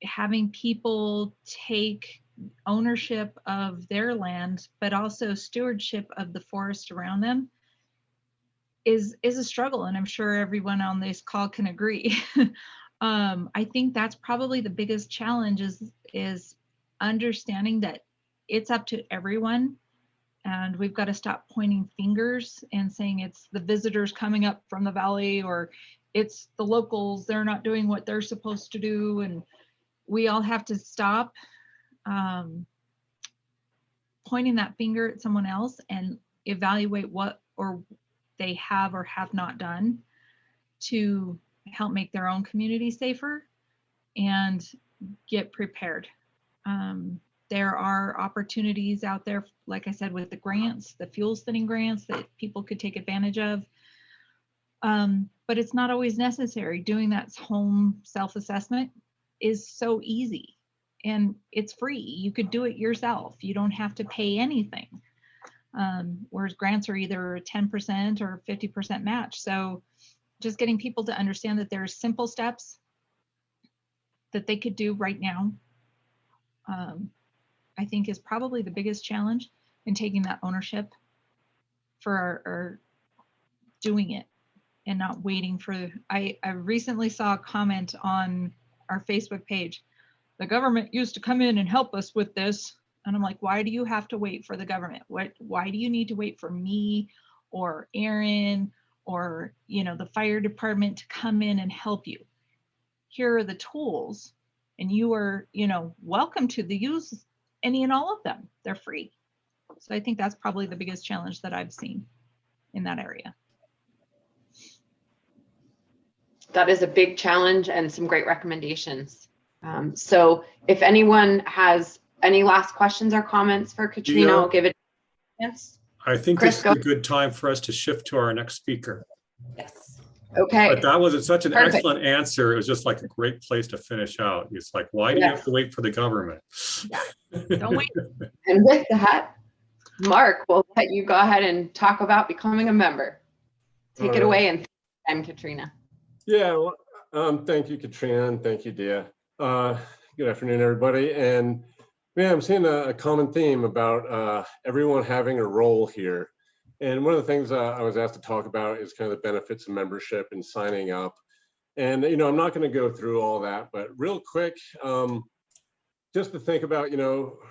Having people take ownership of their land, but also stewardship of the forest around them is a struggle. And I'm sure everyone on this call can agree. I think that's probably the biggest challenge is understanding that it's up to everyone, and we've got to stop pointing fingers and saying it's the visitors coming up from the valley, or it's the locals, they're not doing what they're supposed to do. And we all have to stop pointing that finger at someone else and evaluate what or they have or have not done to help make their own community safer and get prepared. There are opportunities out there, like I said, with the grants, the fuel thinning grants that people could take advantage of. But it's not always necessary. Doing that home self-assessment is so easy and it's free. You could do it yourself. You don't have to pay anything. Whereas grants are either 10% or 50% match. So just getting people to understand that there's simple steps that they could do right now, I think is probably the biggest challenge in taking that ownership for our doing it and not waiting for, I recently saw a comment on our Facebook page. The government used to come in and help us with this. And I'm like, why do you have to wait for the government? Why do you need to wait for me or Aaron or, the fire department to come in and help you? Here are the tools, and you are, welcome to use any and all of them. They're free. So I think that's probably the biggest challenge that I've seen in that area. That is a big challenge and some great recommendations. So if anyone has any last questions or comments for Katrina, I'll give it a chance. I think Chris, this is a good time for us to shift to our next speaker. Yes. Okay. But that was such an Perfect. excellent answer. It was just like a great place to finish out. It's like, why do you have to wait for the government? Don't wait. And with that, Mark, we'll let you go ahead and talk about becoming a member. Take it away, and Katrina. Yeah, well, thank you, Katrina, and thank you, Dia. Good afternoon, everybody. And yeah, I'm seeing a common theme about everyone having a role here. And one of the things I was asked to talk about is kind of the benefits of membership and signing up. And, I'm not going to go through all that, but real quick, just to think about,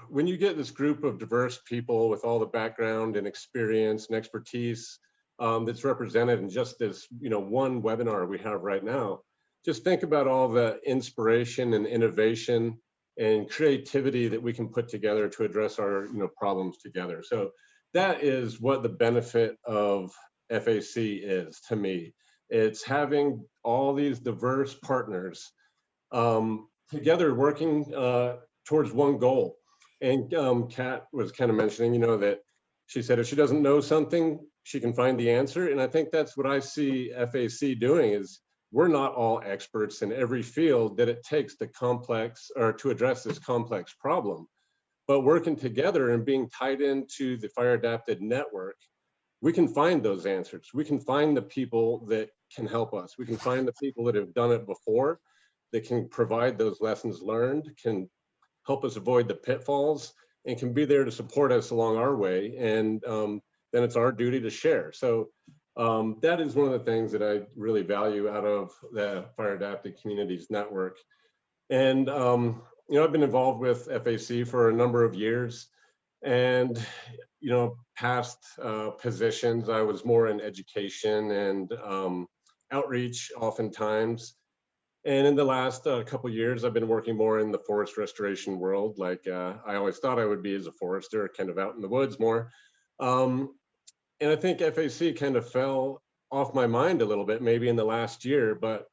when you get this group of diverse people with all the background and experience and expertise that's represented in just this, one webinar we have right now, just think about all the inspiration and innovation and creativity that we can put together to address our, problems together. So that is what the benefit of FAC is to me. It's having all these diverse partners together working towards one goal. And Kat was kind of mentioning, you know, that she said if she doesn't know something, she can find the answer. And I think that's what I see FAC doing is we're not all experts in every field that it takes to complex or to address this complex problem. But working together and being tied into the fire adapted network, we can find those answers. We can find the people that can help us. We can find the people that have done it before, that can provide those lessons learned, can help us avoid the pitfalls, and can be there to support us along our way. And then it's our duty to share. So that is one of the things that I really value out of the Fire Adapted Communities Network. And you know, I've been involved with FAC for a number of years, and you know, past positions, I was more in education and outreach oftentimes. And in the last couple of years, I've been working more in the forest restoration world, like I always thought I would be as a forester, kind of out in the woods more. And I think FAC kind of fell off my mind a little bit, maybe in the last year, but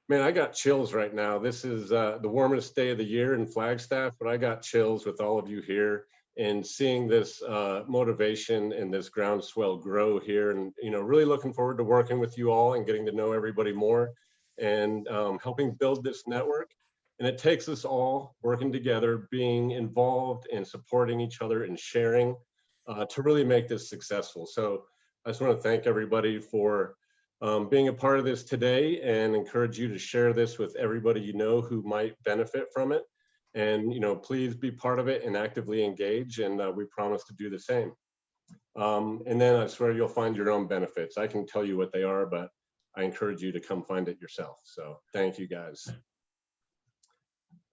man, I got chills right now. This is the warmest day of the year in Flagstaff, but I got chills with all of you here and seeing this motivation and this groundswell grow here. And, you know, really looking forward to working with you all and getting to know everybody more and helping build this network. And it takes us all working together, being involved and supporting each other and sharing to really make this successful. So I just want to thank everybody for being a part of this today and encourage you to share this with everybody you know who might benefit from it. And, you know, please be part of it and actively engage. And we promise to do the same. And then I swear you'll find your own benefits. I can tell you what they are, but I encourage you to come find it yourself. So thank you guys.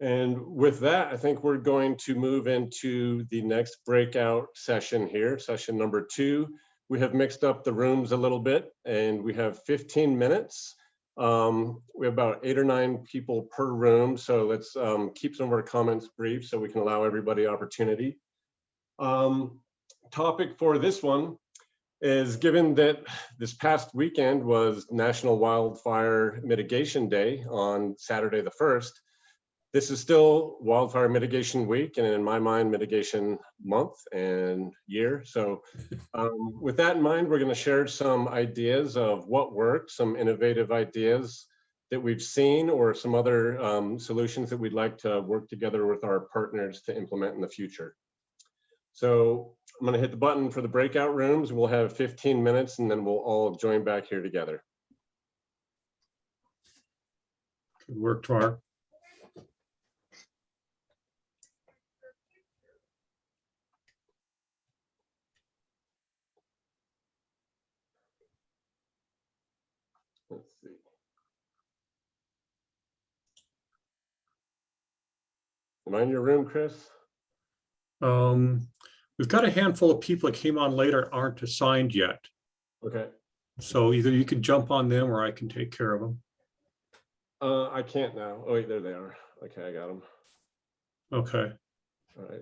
And with that, I think we're going to move into the next breakout session here, session number 2. We have mixed up the rooms a little bit and we have 15 minutes. We have about 8 or 9 people per room. So let's keep some of our comments brief so we can allow everybody opportunity. Topic for this one is, given that this past weekend was National Wildfire Mitigation Day on Saturday the 1st, this is still Wildfire Mitigation Week, and in my mind, Mitigation Month and year. So with that in mind, we're going to share some ideas of what works, some innovative ideas that we've seen, or some other solutions that we'd like to work together with our partners to implement in the future. So I'm going to hit the button for the breakout rooms. We'll have 15 minutes, and then we'll all join back here together. Good work, Tar. Let's see. Am I in your room, Chris? We've got a handful of people that came on later aren't assigned yet. Okay. So either you can jump on them or I can take care of them. I can't now. Oh, wait, there they are. Okay, I got them. Okay. All right.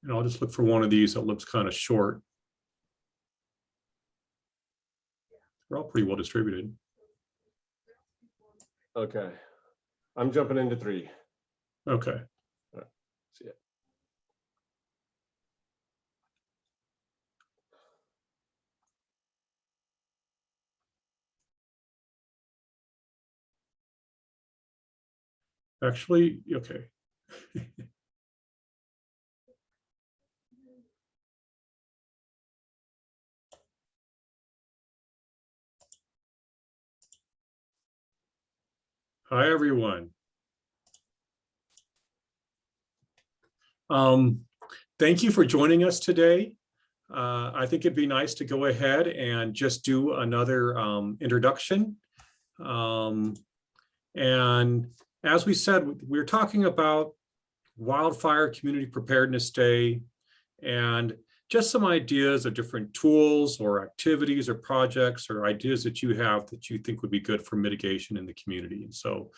And I'll just look for one of these that looks kind of short. They're all pretty well distributed. Okay. I'm jumping into 3. Okay. All right. See ya. Actually, okay. Hi, everyone. Thank you for joining us today. I think it'd be nice to go ahead and just do another introduction. And as we said, we're talking about Wildfire Community Preparedness Day and just some ideas of different tools or activities or projects or ideas that you have that you think would be good for mitigation in the community. And so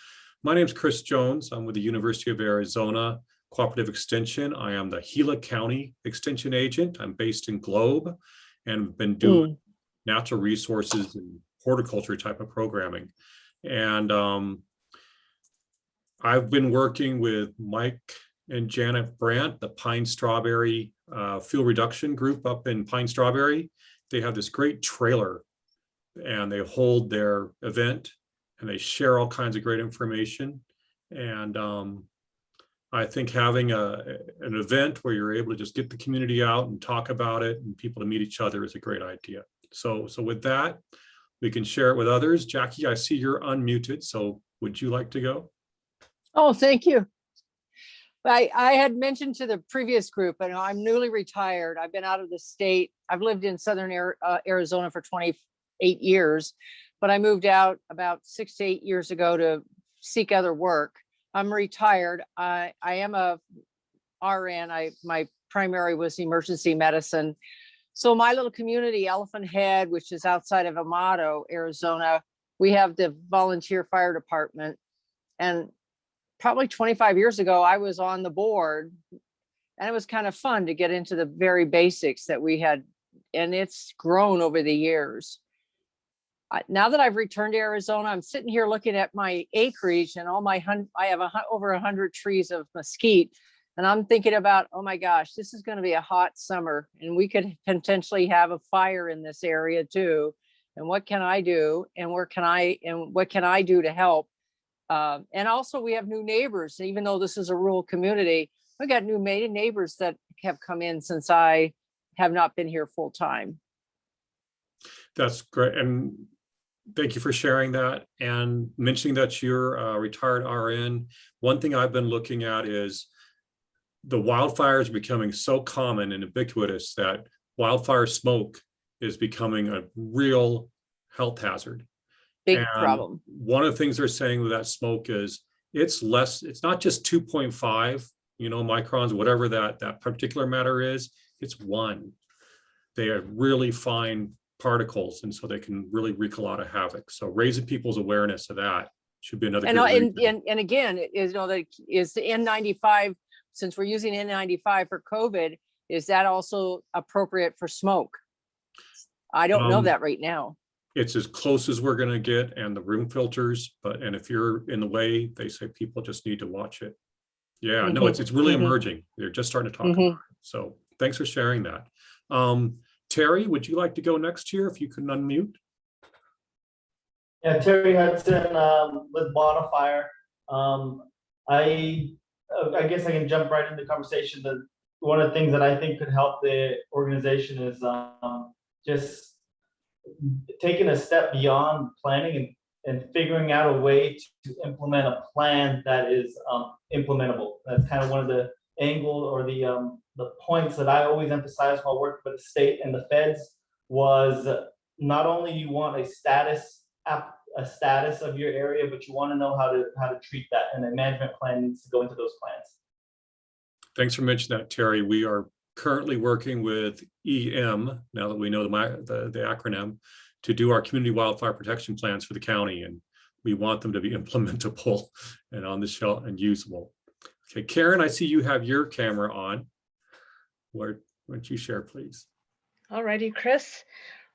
my name is Chris Jones. I'm with the University of Arizona Cooperative Extension. I am the Gila County Extension Agent. I'm based in Globe and been doing natural resources and horticulture type of programming. And I've been working with Mike and Janet Brandt, the Pine Strawberry Fuel Reduction Group up in Pine Strawberry. They have this great trailer and they hold their event and they share all kinds of great information. And I think having an event where you're able to just get the community out and talk about it and people to meet each other is a great idea. So with that, we can share it with others. Jackie, I see you're unmuted. So would you like to go? Oh, thank you. I had mentioned to the previous group, and I'm newly retired. I've been out of the state. I've lived in Southern Arizona for 28 years, but I moved out about 6 to 8 years ago to seek other work. I'm retired. I am a RN. My primary was emergency medicine. So my little community, Elephant Head, which is outside of Amado, Arizona, we have the volunteer fire department. And probably 25 years ago, I was on the board, and it was kind of fun to get into the very basics that we had, and it's grown over the years. Now that I've returned to Arizona, I'm sitting here looking at my acreage and all my, I have over 100 trees of mesquite, and I'm thinking about, oh my gosh, this is going to be a hot summer, and we could potentially have a fire in this area too. And what can I do? And what can I do to help? And also we have new neighbors. Even though this is a rural community, we got new neighbors that have come in since I have not been here full time. That's great. And thank you for sharing that and mentioning that you're a retired RN. One thing I've been looking at is the wildfires becoming so common and ubiquitous that wildfire smoke is becoming a real health hazard. Big And problem. one of the things they're saying with that smoke is it's not just 2.5, microns, whatever that particular matter is, it's 1. They are really fine particles, and so they can really wreak a lot of havoc. So raising people's awareness of that should be another. And again, is that is the N95, since we're using N95 for COVID, is that also appropriate for smoke? I don't know that right now. It's as close as we're going to get, and the room filters, and if you're in the way, they say people just need to watch it. Yeah, no, it's really emerging. They're just starting to talk about it. So thanks for sharing that. Terry, would you like to go next here if you can unmute? Yeah, Terry Hudson with Bonfire. I guess I can jump right into the conversation. One of the things that I think could help the organization is just taking a step beyond planning and figuring out a way to implement a plan that is implementable. That's kind of one of the angle or the points that I always emphasize while working with the state and the feds was not only you want a status of your area, but you want to know how to treat that, and the management plan needs to go into those plans. Thanks for mentioning that, Terry. We are currently working with EM, now that we know the acronym, to do our community wildfire protection plans for the county, and we want them to be implementable and on the shelf and usable. Okay, Karen, I see you have your camera on. Why don't you share, please? All righty, Chris.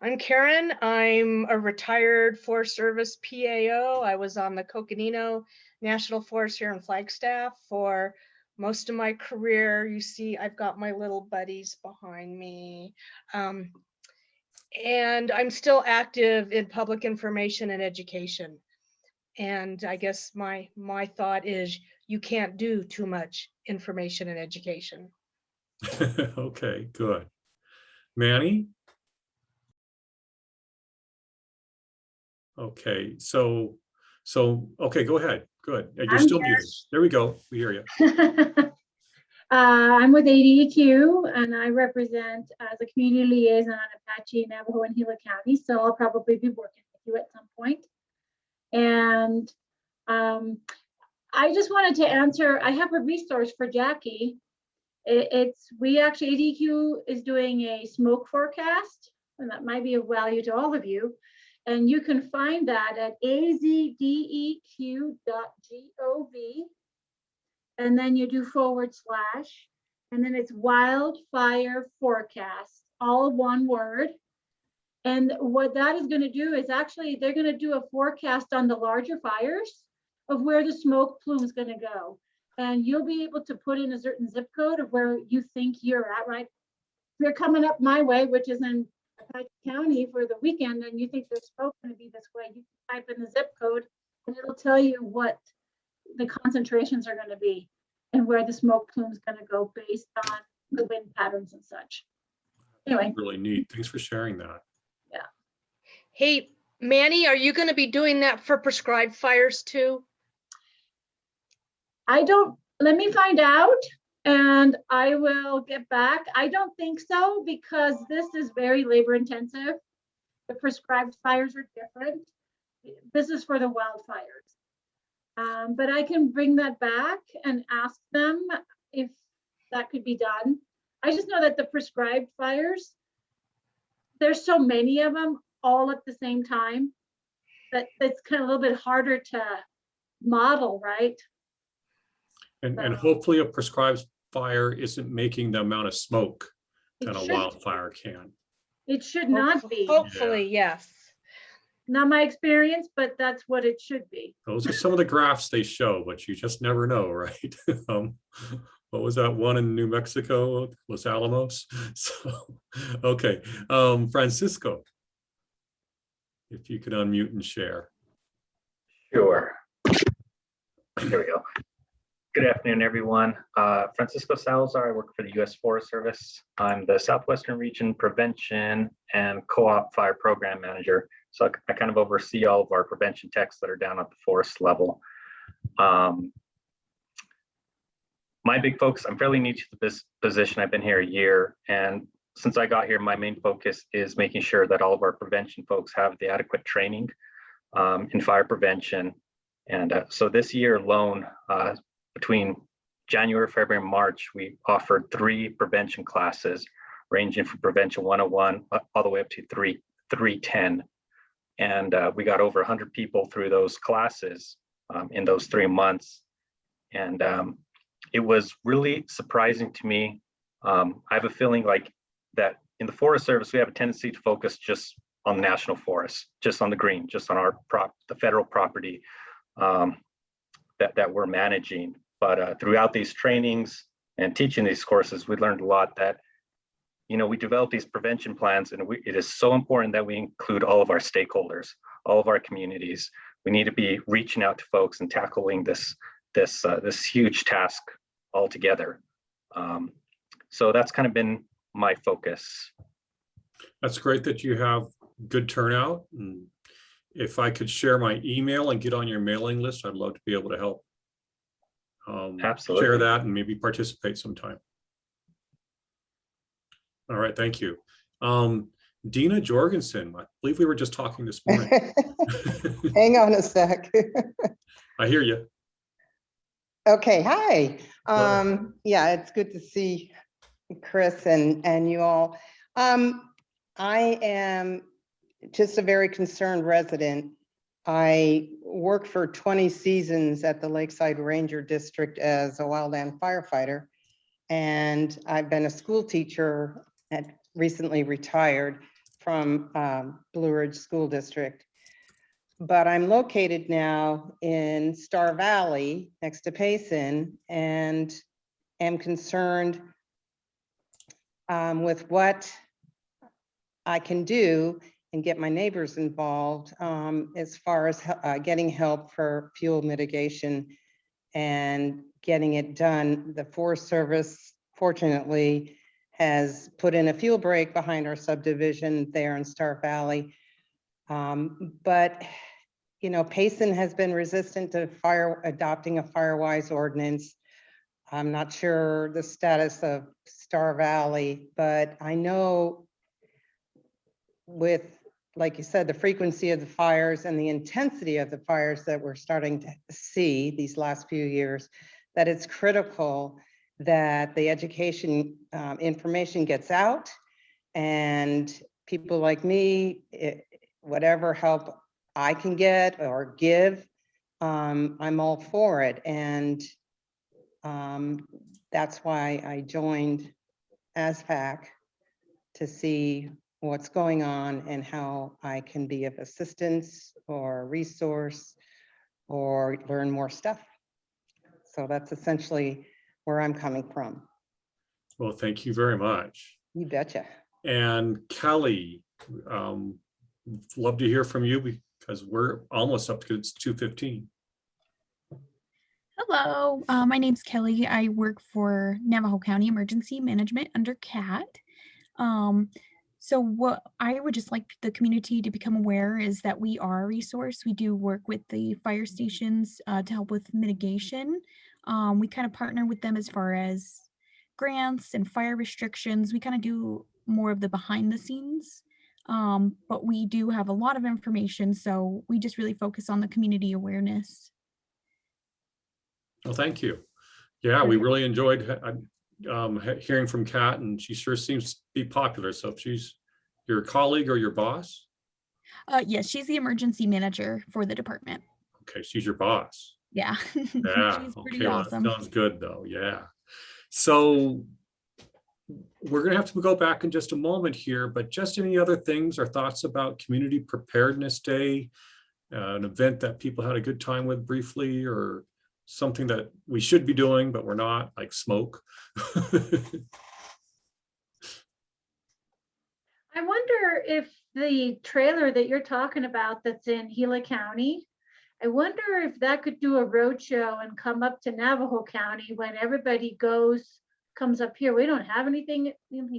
I'm Karen. I'm a retired Forest Service PAO. I was on the Coconino National Forest here in Flagstaff for most of my career. You see, I've got my little buddies behind me. And I'm still active in public information and education. And I guess my thought is you can't do too much information and education. Okay, good. Manny? Okay, so okay, go ahead. Good. You're still muted. There we go. We hear you. I'm with ADEQ, and I represent as a community liaison Apache, Navajo, and Gila County. So I'll probably be working with you at some point. And I just wanted to answer. I have a resource for Jackie. We actually, ADEQ is doing a smoke forecast, and that might be of value to all of you. And you can find that at azdeq.gov. And then you do /, and then it's wildfire forecast, all one word. And what that is going to do is actually they're going to do a forecast on the larger fires of where the smoke plume is going to go. and you'll be able to put in a certain zip code of where you think you're at, right? If you're coming up my way, which is in Apache County for the weekend, and you think there's smoke going to be this way, you can type in the zip code and it'll tell you what the concentrations are going to be and where the smoke plume is going to go based on the wind patterns and such. Anyway. Really neat. Thanks for sharing that. Yeah. Hey, Manny, are you going to be doing that for prescribed fires too? Let me find out and I will get back. I don't think so because this is very labor intensive. The prescribed fires are different. This is for the wildfires. But I can bring that back and ask them if that could be done. I just know that the prescribed fires, there's so many of them all at the same time that it's kind of a little bit harder to model, right? And hopefully a prescribed fire isn't making the amount of smoke that a wildfire can. It should not be. Hopefully, yes. Not my experience, but that's what it should be. Those are some of the graphs they show, but you just never know, right? What was that one in New Mexico, Los Alamos? So, okay, Francisco, if you could unmute and share. Sure. There we go. Good afternoon, everyone. Francisco Salazar, I work for the U.S. Forest Service. I'm the Southwestern Region Prevention and Co-op Fire Program Manager. So I kind of oversee all of our prevention techs that are down at the forest level. My big focus, I'm fairly new to this position. I've been here a year. And since I got here, my main focus is making sure that all of our prevention folks have the adequate training in fire prevention. And so this year alone, between January, February, and March, we offered 3 prevention classes ranging from Prevention 101 all the way up to 310. And we got over 100 people through those classes in those 3 months. And it was really surprising to me. I have a feeling like that in the Forest Service, we have a tendency to focus just on the national forest, just on the green, just on the federal property that we're managing. But throughout these trainings and teaching these courses, we learned a lot that, you know, we develop these prevention plans, and it is so important that we include all of our stakeholders, all of our communities. We need to be reaching out to folks and tackling this huge task all together. So that's kind of been my focus. That's great that you have good turnout. And if I could share my email and get on your mailing list, I'd love to be able to help. Absolutely. Share that and maybe participate sometime. All right, thank you. Dina Jorgensen, I believe we were just talking this morning. Hang on a sec. I hear you. Okay, hi. Yeah, it's good to see Chris and you all. I am just a very concerned resident. I worked for 20 seasons at the Lakeside Ranger District as a wildland firefighter, and I've been a school teacher and recently retired from Blue Ridge School District. But I'm located now in Star Valley next to Payson and am concerned with what I can do and get my neighbors involved as far as getting help for fuel mitigation and getting it done. The Forest Service, fortunately, has put in a fuel break behind our subdivision there in Star Valley. But, you know, Payson has been resistant to adopting a Firewise ordinance. I'm not sure the status of Star Valley, but I know with, like you said, the frequency of the fires and the intensity of the fires that we're starting to see these last few years, that it's critical that the education information gets out and people like me, whatever help I can get or give, I'm all for it. And that's why I joined AZFAC, to see what's going on and how I can be of assistance or resource or learn more stuff. So that's essentially where I'm coming from. Well, thank you very much. You betcha. And Kelly, love to hear from you because we're almost up to it's 2:15. Hello, my name's Kelly. I work for Navajo County Emergency Management under CAT. So what I would just like the community to become aware is that we are a resource. We do work with the fire stations to help with mitigation. We kind of partner with them as far as grants and fire restrictions. We kind of do more of the behind the scenes, but we do have a lot of information. So we just really focus on the community awareness. Well, thank you. Yeah, we really enjoyed hearing from Kat, and she sure seems to be popular. So if she's your colleague or your boss? Yes, she's the emergency manager for the department. Okay, she's your boss. Yeah. Yeah, She's pretty okay, well, awesome. that sounds good though, yeah. So we're gonna have to go back in just a moment here, but just any other things or thoughts about Community Preparedness Day, an event that people had a good time with briefly, or something that we should be doing, but we're not, like smoke? I wonder if the trailer that you're talking about that's in Gila County, I wonder if that could do a road show and come up to Navajo County when everybody comes up here. We don't have anything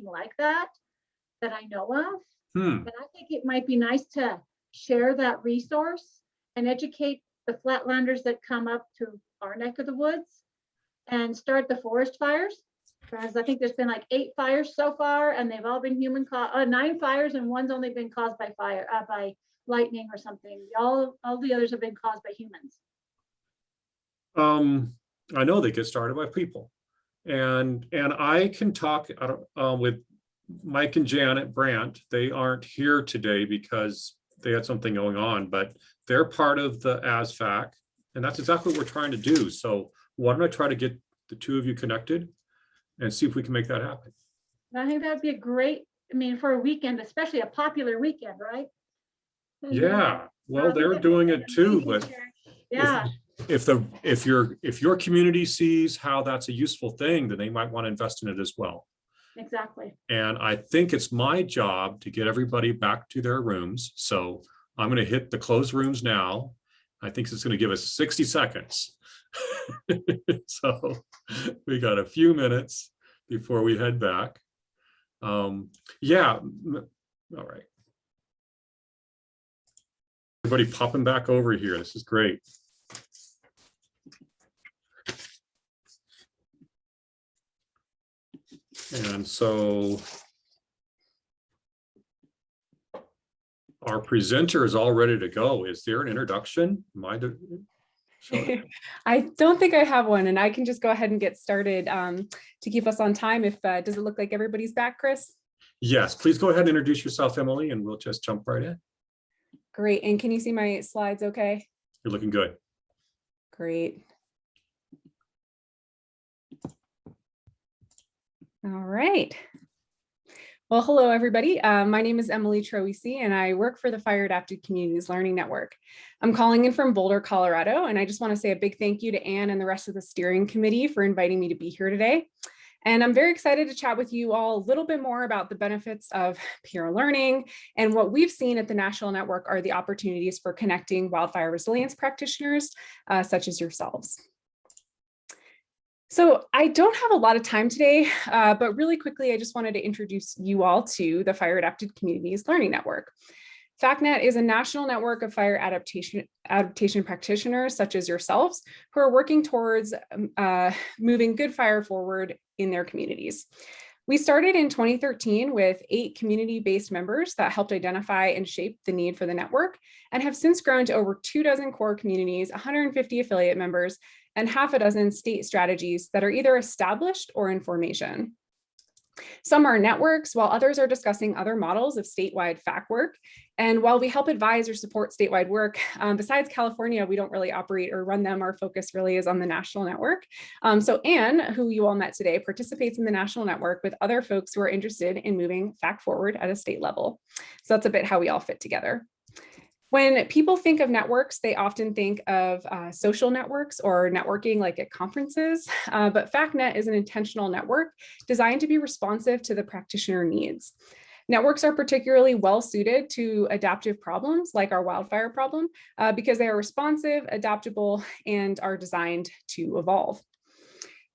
like that I know of. But I think it might be nice to share that resource and educate the Flatlanders that come up to our neck of the woods and start the forest fires. Because I think there's been like 8 fires so far, and they've all been 9 fires, and one's only been caused by by lightning or something. All the others have been caused by humans. I know they get started by people, and I can talk with Mike and Janet Brandt. They aren't here today because they had something going on, but they're part of the AZFAC, and that's exactly what we're trying to do. So why don't I try to get the two of you connected and see if we can make that happen. I think that would be a great, for a weekend, especially a popular weekend, right? And, yeah, well, they're doing it too, but yeah, if your community sees how that's a useful thing, then they might want to invest in it as well. Exactly. And I think it's my job to get everybody back to their rooms. So I'm going to hit the closed rooms now. I think it's going to give us 60 seconds. So we got a few minutes before we head back. Yeah, all right. Everybody popping back over here. This is great. And so our presenter is all ready to go. Is there an introduction? I don't think I have one, and I can just go ahead and get started to keep us on time. If does it look like everybody's back, Chris? Yes, please go ahead and introduce yourself, Emily, and we'll just jump right in. Great. And can you see my slides okay? You're looking good. Great. All right. Well, hello, everybody. My name is Emily Troisi, and I work for the Fire Adapted Communities Learning Network. I'm calling in from Boulder, Colorado, and I just want to say a big thank you to Anne and the rest of the steering committee for inviting me to be here today. And I'm very excited to chat with you all a little bit more about the benefits of peer learning. And what we've seen at the National Network are the opportunities for connecting wildfire resilience practitioners, such as yourselves. So I don't have a lot of time today, but really quickly, I just wanted to introduce you all to the Fire Adapted Communities Learning Network. FAC Net is a national network of fire adaptation practitioners, such as yourselves, who are working towards moving good fire forward in their communities. We started in 2013 with 8 community-based members that helped identify and shape the need for the network, and have since grown to over 24 core communities, 150 affiliate members, and half a dozen state strategies that are either established or in formation. Some are networks, while others are discussing other models of statewide FAC work. And while we help advise or support statewide work, besides California, we don't really operate or run them. Our focus really is on the national network. So Anne, who you all met today, participates in the national network with other folks who are interested in moving FAC forward at a state level. So that's a bit how we all fit together. When people think of networks, they often think of social networks or networking like at conferences, but FAC Net is an intentional network designed to be responsive to the practitioner needs. Networks are particularly well suited to adaptive problems like our wildfire problem because they are responsive, adaptable, and are designed to evolve.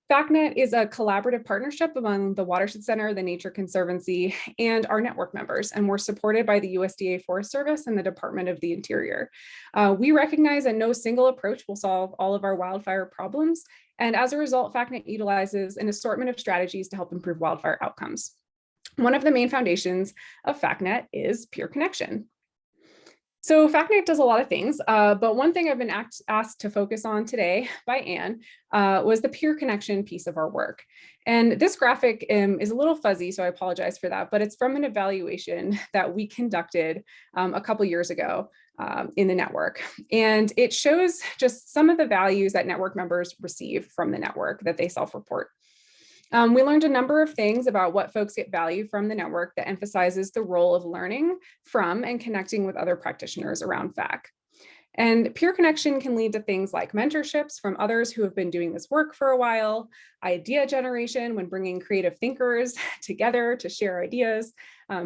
FAC Net is a collaborative partnership among the Watershed Center, the Nature Conservancy, and our network members, and we're supported by the USDA Forest Service and the Department of the Interior. We recognize that no single approach will solve all of our wildfire problems, and as a result, FAC Net utilizes an assortment of strategies to help improve wildfire outcomes. One of the main foundations of FAC Net is peer connection. So FAC Net does a lot of things, but one thing I've been asked to focus on today by Anne was the peer connection piece of our work. And this graphic is a little fuzzy, so I apologize for that, but it's from an evaluation that we conducted a couple years ago in the network. And it shows just some of the values that network members receive from the network that they self-report. We learned a number of things about what folks get value from the network that emphasizes the role of learning from and connecting with other practitioners around FAC. And peer connection can lead to things like mentorships from others who have been doing this work for a while, idea generation when bringing creative thinkers together to share ideas,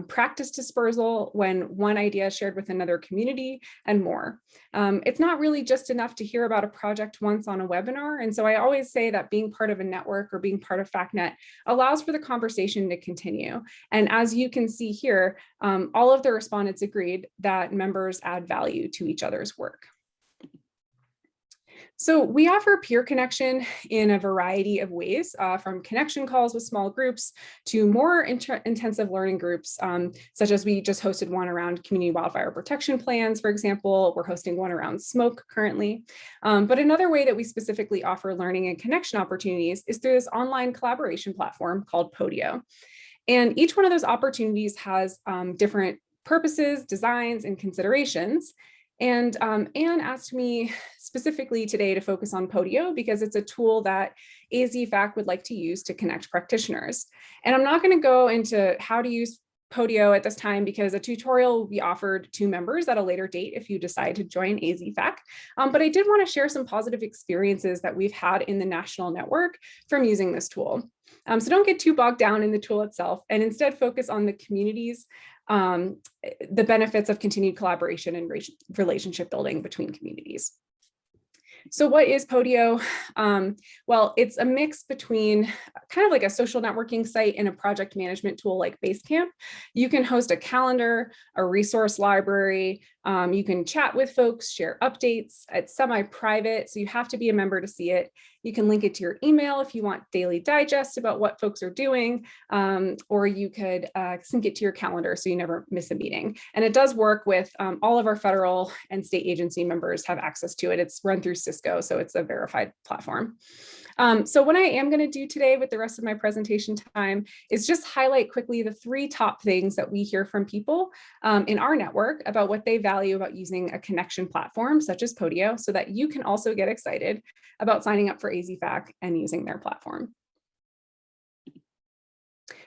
practice dispersal when one idea is shared with another community, and more. It's not really just enough to hear about a project once on a webinar. And so I always say that being part of a network or being part of FAC Net allows for the conversation to continue. And as you can see here, all of the respondents agreed that members add value to each other's work. So we offer peer connection in a variety of ways, from connection calls with small groups to more intensive learning groups, such as we just hosted one around community wildfire protection plans, for example. We're hosting one around smoke currently. But another way that we specifically offer learning and connection opportunities is through this online collaboration platform called Podio. And each one of those opportunities has different purposes, designs, and considerations. And Anne asked me specifically today to focus on Podio because it's a tool that AZFAC would like to use to connect practitioners. And I'm not going to go into how to use Podio at this time because a tutorial will be offered to members at a later date if you decide to join AZFAC. But I did want to share some positive experiences that we've had in the national network from using this tool. So don't get too bogged down in the tool itself and instead focus on the communities, the benefits of continued collaboration and relationship building between communities. So what is Podio? Well, it's a mix between kind of like a social networking site and a project management tool like Basecamp. You can host a calendar, a resource library. You can chat with folks, share updates. It's semi-private, so you have to be a member to see it. You can link it to your email if you want daily digest about what folks are doing, or you could sync it to your calendar so you never miss a meeting. And it does work with all of our federal and state agency members have access to it. It's run through Cisco, so it's a verified platform. So what I am going to do today with the rest of my presentation time is just highlight quickly the 3 top things that we hear from people in our network about what they value about using a connection platform such as Podio, so that you can also get excited about signing up for AZFAC and using their platform.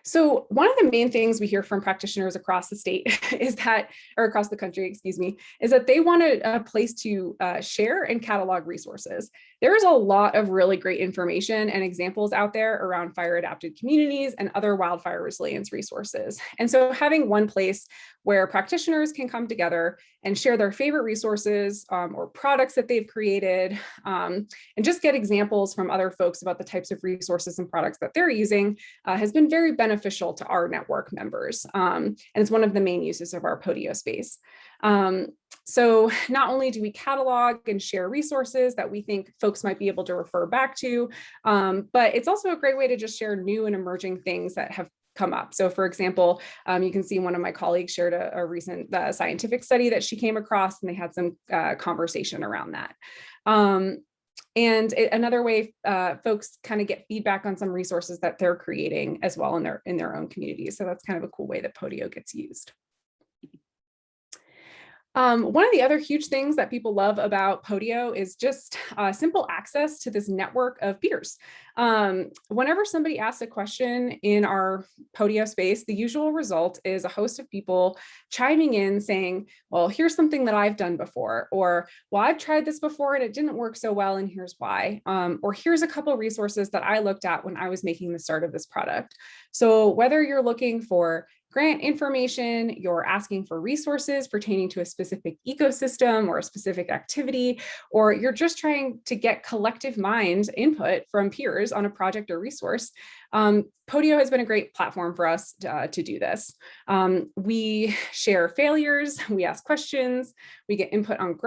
So one of the main things we hear from practitioners across the state is that, or across the country, excuse me, is that they want a place to share and catalog resources. There's a lot of really great information and examples out there around fire adapted communities and other wildfire resilience resources. And so having one place where practitioners can come together and share their favorite resources or products that they've created, and just get examples from other folks about the types of resources and products that they're using has been very beneficial to our network members. And it's one of the main uses of our Podio space. So not only do we catalog and share resources that we think folks might be able to refer back to, but it's also a great way to just share new and emerging things that have come up. So for example, you can see one of my colleagues shared a recent scientific study that she came across, and they had some conversation around that. Another way folks kind of get feedback on some resources that they're creating as well in their own communities. So that's kind of a cool way that Podio gets used. One of the other huge things that people love about Podio is just simple access to this network of peers. Whenever somebody asks a question in our Podio space, the usual result is a host of people chiming in saying, well, here's something that I've done before, or, well, I've tried this before and it didn't work so well, and here's why. Or here's a couple resources that I looked at when I was making the start of this product. So whether you're looking for grant information, you're asking for resources pertaining to a specific ecosystem or a specific activity, or you're just trying to get collective mind input from peers on a project or resource, Podio has been a great platform for us to do this. We share failures, we ask questions, we get input on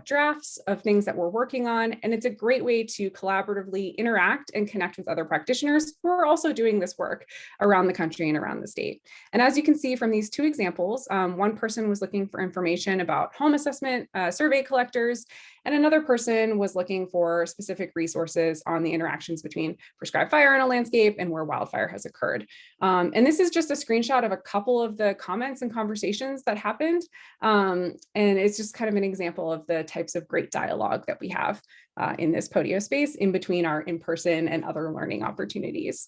drafts of things that we're working on, and it's a great way to collaboratively interact and connect with other practitioners who are also doing this work around the country and around the state. And as you can see from these two examples, one person was looking for information about home assessment survey collectors, and another person was looking for specific resources on the interactions between prescribed fire in a landscape and where wildfire has occurred. And this is just a screenshot of a couple of the comments and conversations that happened. And it's just kind of an example of the types of great dialogue that we have in this Podio space in between our in-person and other learning opportunities.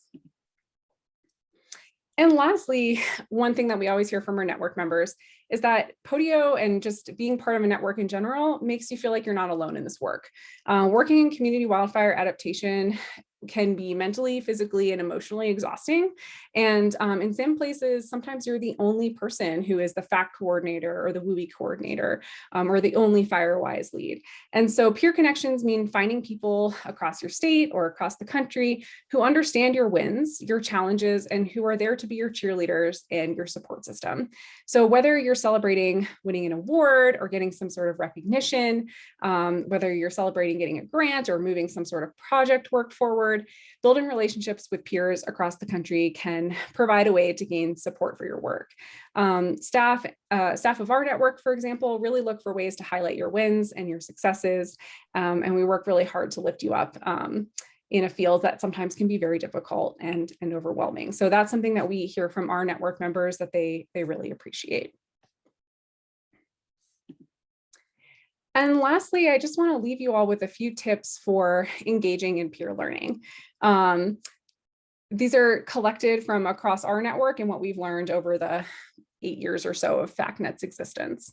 And lastly, one thing that we always hear from our network members is that Podio and just being part of a network in general makes you feel like you're not alone in this work. Working in community wildfire adaptation can be mentally, physically, and emotionally exhausting. And in some places, sometimes you're the only person who is the FAC coordinator or the WUI coordinator or the only FireWise lead. And so peer connections mean finding people across your state or across the country who understand your wins, your challenges, and who are there to be your cheerleaders and your support system. So whether you're celebrating winning an award or getting some sort of recognition, whether you're celebrating getting a grant or moving some sort of project work forward, building relationships with peers across the country can provide a way to gain support for your work. Staff of our network, for example, really look for ways to highlight your wins and your successes, and we work really hard to lift you up in a field that sometimes can be very difficult and overwhelming. So that's something that we hear from our network members that they really appreciate. And lastly, I just want to leave you all with a few tips for engaging in peer learning. These are collected from across our network and what we've learned over the 8 years or so of FAC Net's existence.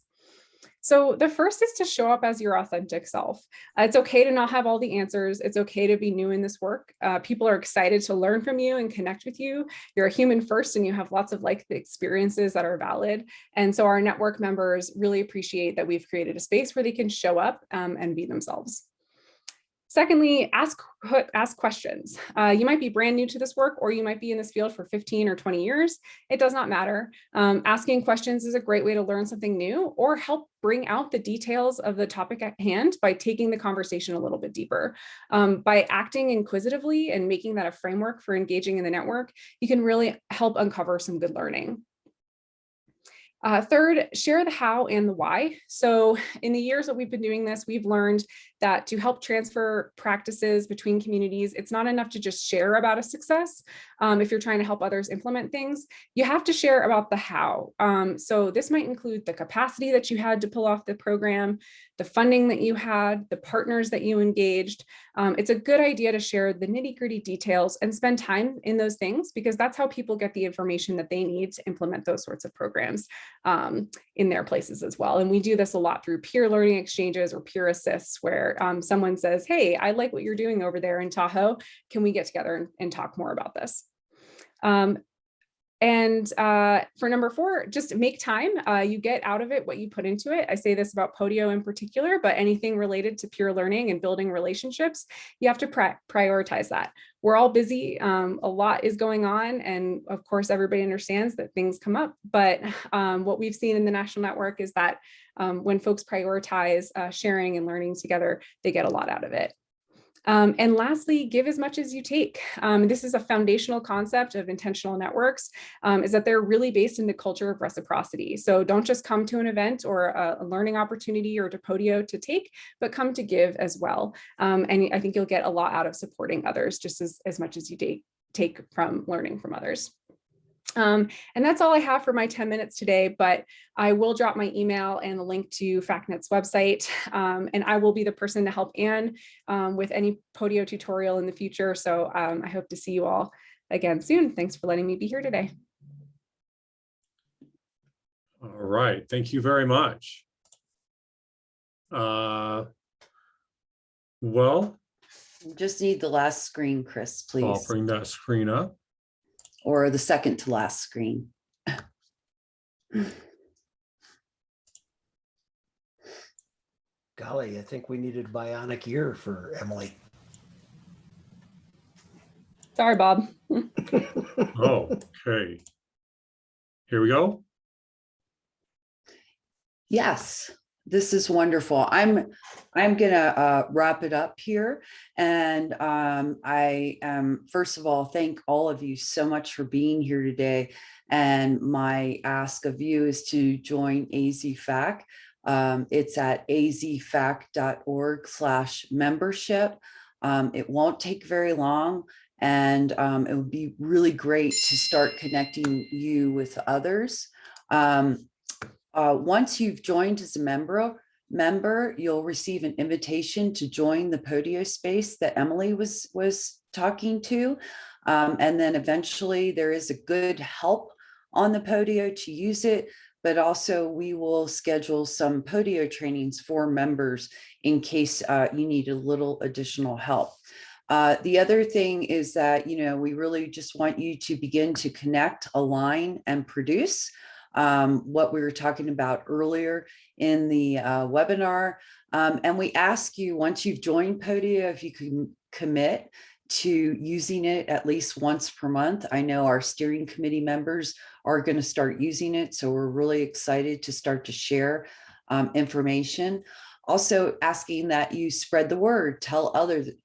So the first is to show up as your authentic self. It's okay to not have all the answers. It's okay to be new in this work. People are excited to learn from you and connect with you. You're a human first and you have lots of like experiences that are valid. And so our network members really appreciate that we've created a space where they can show up and be themselves. Secondly, ask questions. You might be brand new to this work, or you might be in this field for 15 or 20 years. It does not matter. Asking questions is a great way to learn something new or help bring out the details of the topic at hand by taking the conversation a little bit deeper. By acting inquisitively and making that a framework for engaging in the network, you can really help uncover some good learning. Third, share the how and the why. So in the years that we've been doing this, we've learned that to help transfer practices between communities, it's not enough to just share about a success. If you're trying to help others implement things, you have to share about the how. So this might include the capacity that you had to pull off the program, the funding that you had, the partners that you engaged. It's a good idea to share the nitty-gritty details and spend time in those things, because that's how people get the information that they need to implement those sorts of programs in their places as well. And we do this a lot through peer learning exchanges or peer assists, where someone says, hey, I like what you're doing over there in Tahoe. Can we get together and talk more about this? And for number 4, just make time. You get out of it what you put into it. I say this about Podio in particular, but anything related to peer learning and building relationships, you have to prioritize that. We're all busy. A lot is going on. And of course, everybody understands that things come up. But what we've seen in the national network is that when folks prioritize sharing and learning together, they get a lot out of it. And lastly, give as much as you take. This is a foundational concept of intentional networks, is that they're really based in the culture of reciprocity. So don't just come to an event or a learning opportunity or to Podio to take, but come to give as well. And I think you'll get a lot out of supporting others just as much as you take from learning from others. And that's all I have for my 10 minutes today, but I will drop my email and the link to FAC Net's website. And I will be the person to help Anne with any Podio tutorial in the future. So I hope to see you all again soon. Thanks for letting me be here today. All right, thank you very much. Well, Just need the last screen, Chris, I'll please. bring that screen up. Or the second to last screen. Golly, I think we needed a bionic ear for Emily. Sorry, Bob. Oh, okay. Here we go. Yes, this is wonderful. I'm gonna wrap it up here, and I first of all thank all of you so much for being here today. And my ask of you is to join AZFAC. It's at azfac.org/membership. It won't take very long, and it would be really great to start connecting you with others. Once you've joined as a member, you'll receive an invitation to join the Podio space that Emily was talking to. And then eventually there is a good help on the Podio to use it, but also we will schedule some Podio trainings for members in case you need a little additional help. The other thing is that, we really just want you to begin to connect, align, and produce. What we were talking about earlier in the webinar. And we ask you, once you've joined Podio, if you can commit to using it at least once per month. I know our steering committee members are going to start using it, so we're really excited to start to share information. Also asking that you spread the word, tell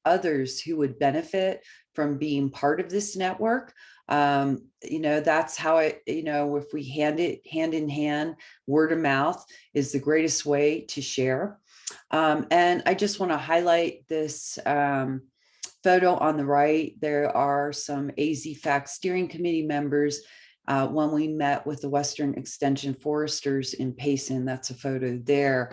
others who would benefit from being part of this network. That's how if we hand in hand, word of mouth is the greatest way to share. And I just want to highlight this photo on the right. There are some AZFAC steering committee members when we met with the Western Extension Foresters in Payson. That's a photo there.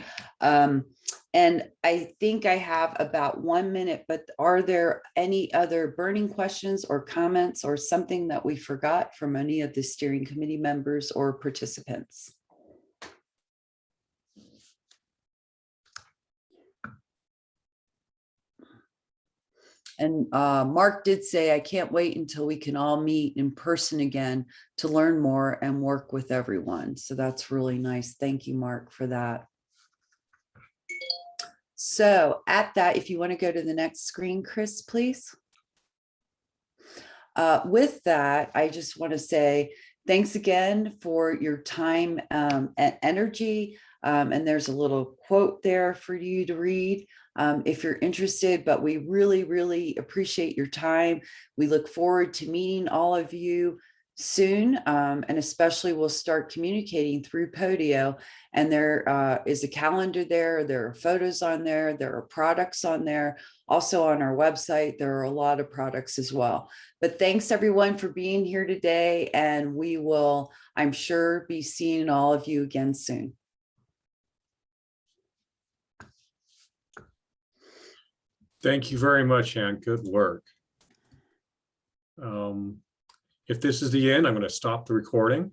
And I think I have about 1 minute, but are there any other burning questions or comments or something that we forgot from any of the steering committee members or participants? And Mark did say, I can't wait until we can all meet in person again to learn more and work with everyone. So that's really nice. Thank you, Mark, for that. So at that, if you want to go to the next screen, Chris, please. With that, I just want to say thanks again for your time and energy. And there's a little quote there for you to read if you're interested, but we really, really appreciate your time. We look forward to meeting all of you soon, and especially we'll start communicating through Podio, and there is a calendar there, there are photos on there, there are products on there. Also on our website, there are a lot of products as well. But thanks everyone for being here today, and we will, I'm sure, be seeing all of you again soon. Thank you very much, Anne. Good work. If this is the end, I'm going to stop the recording.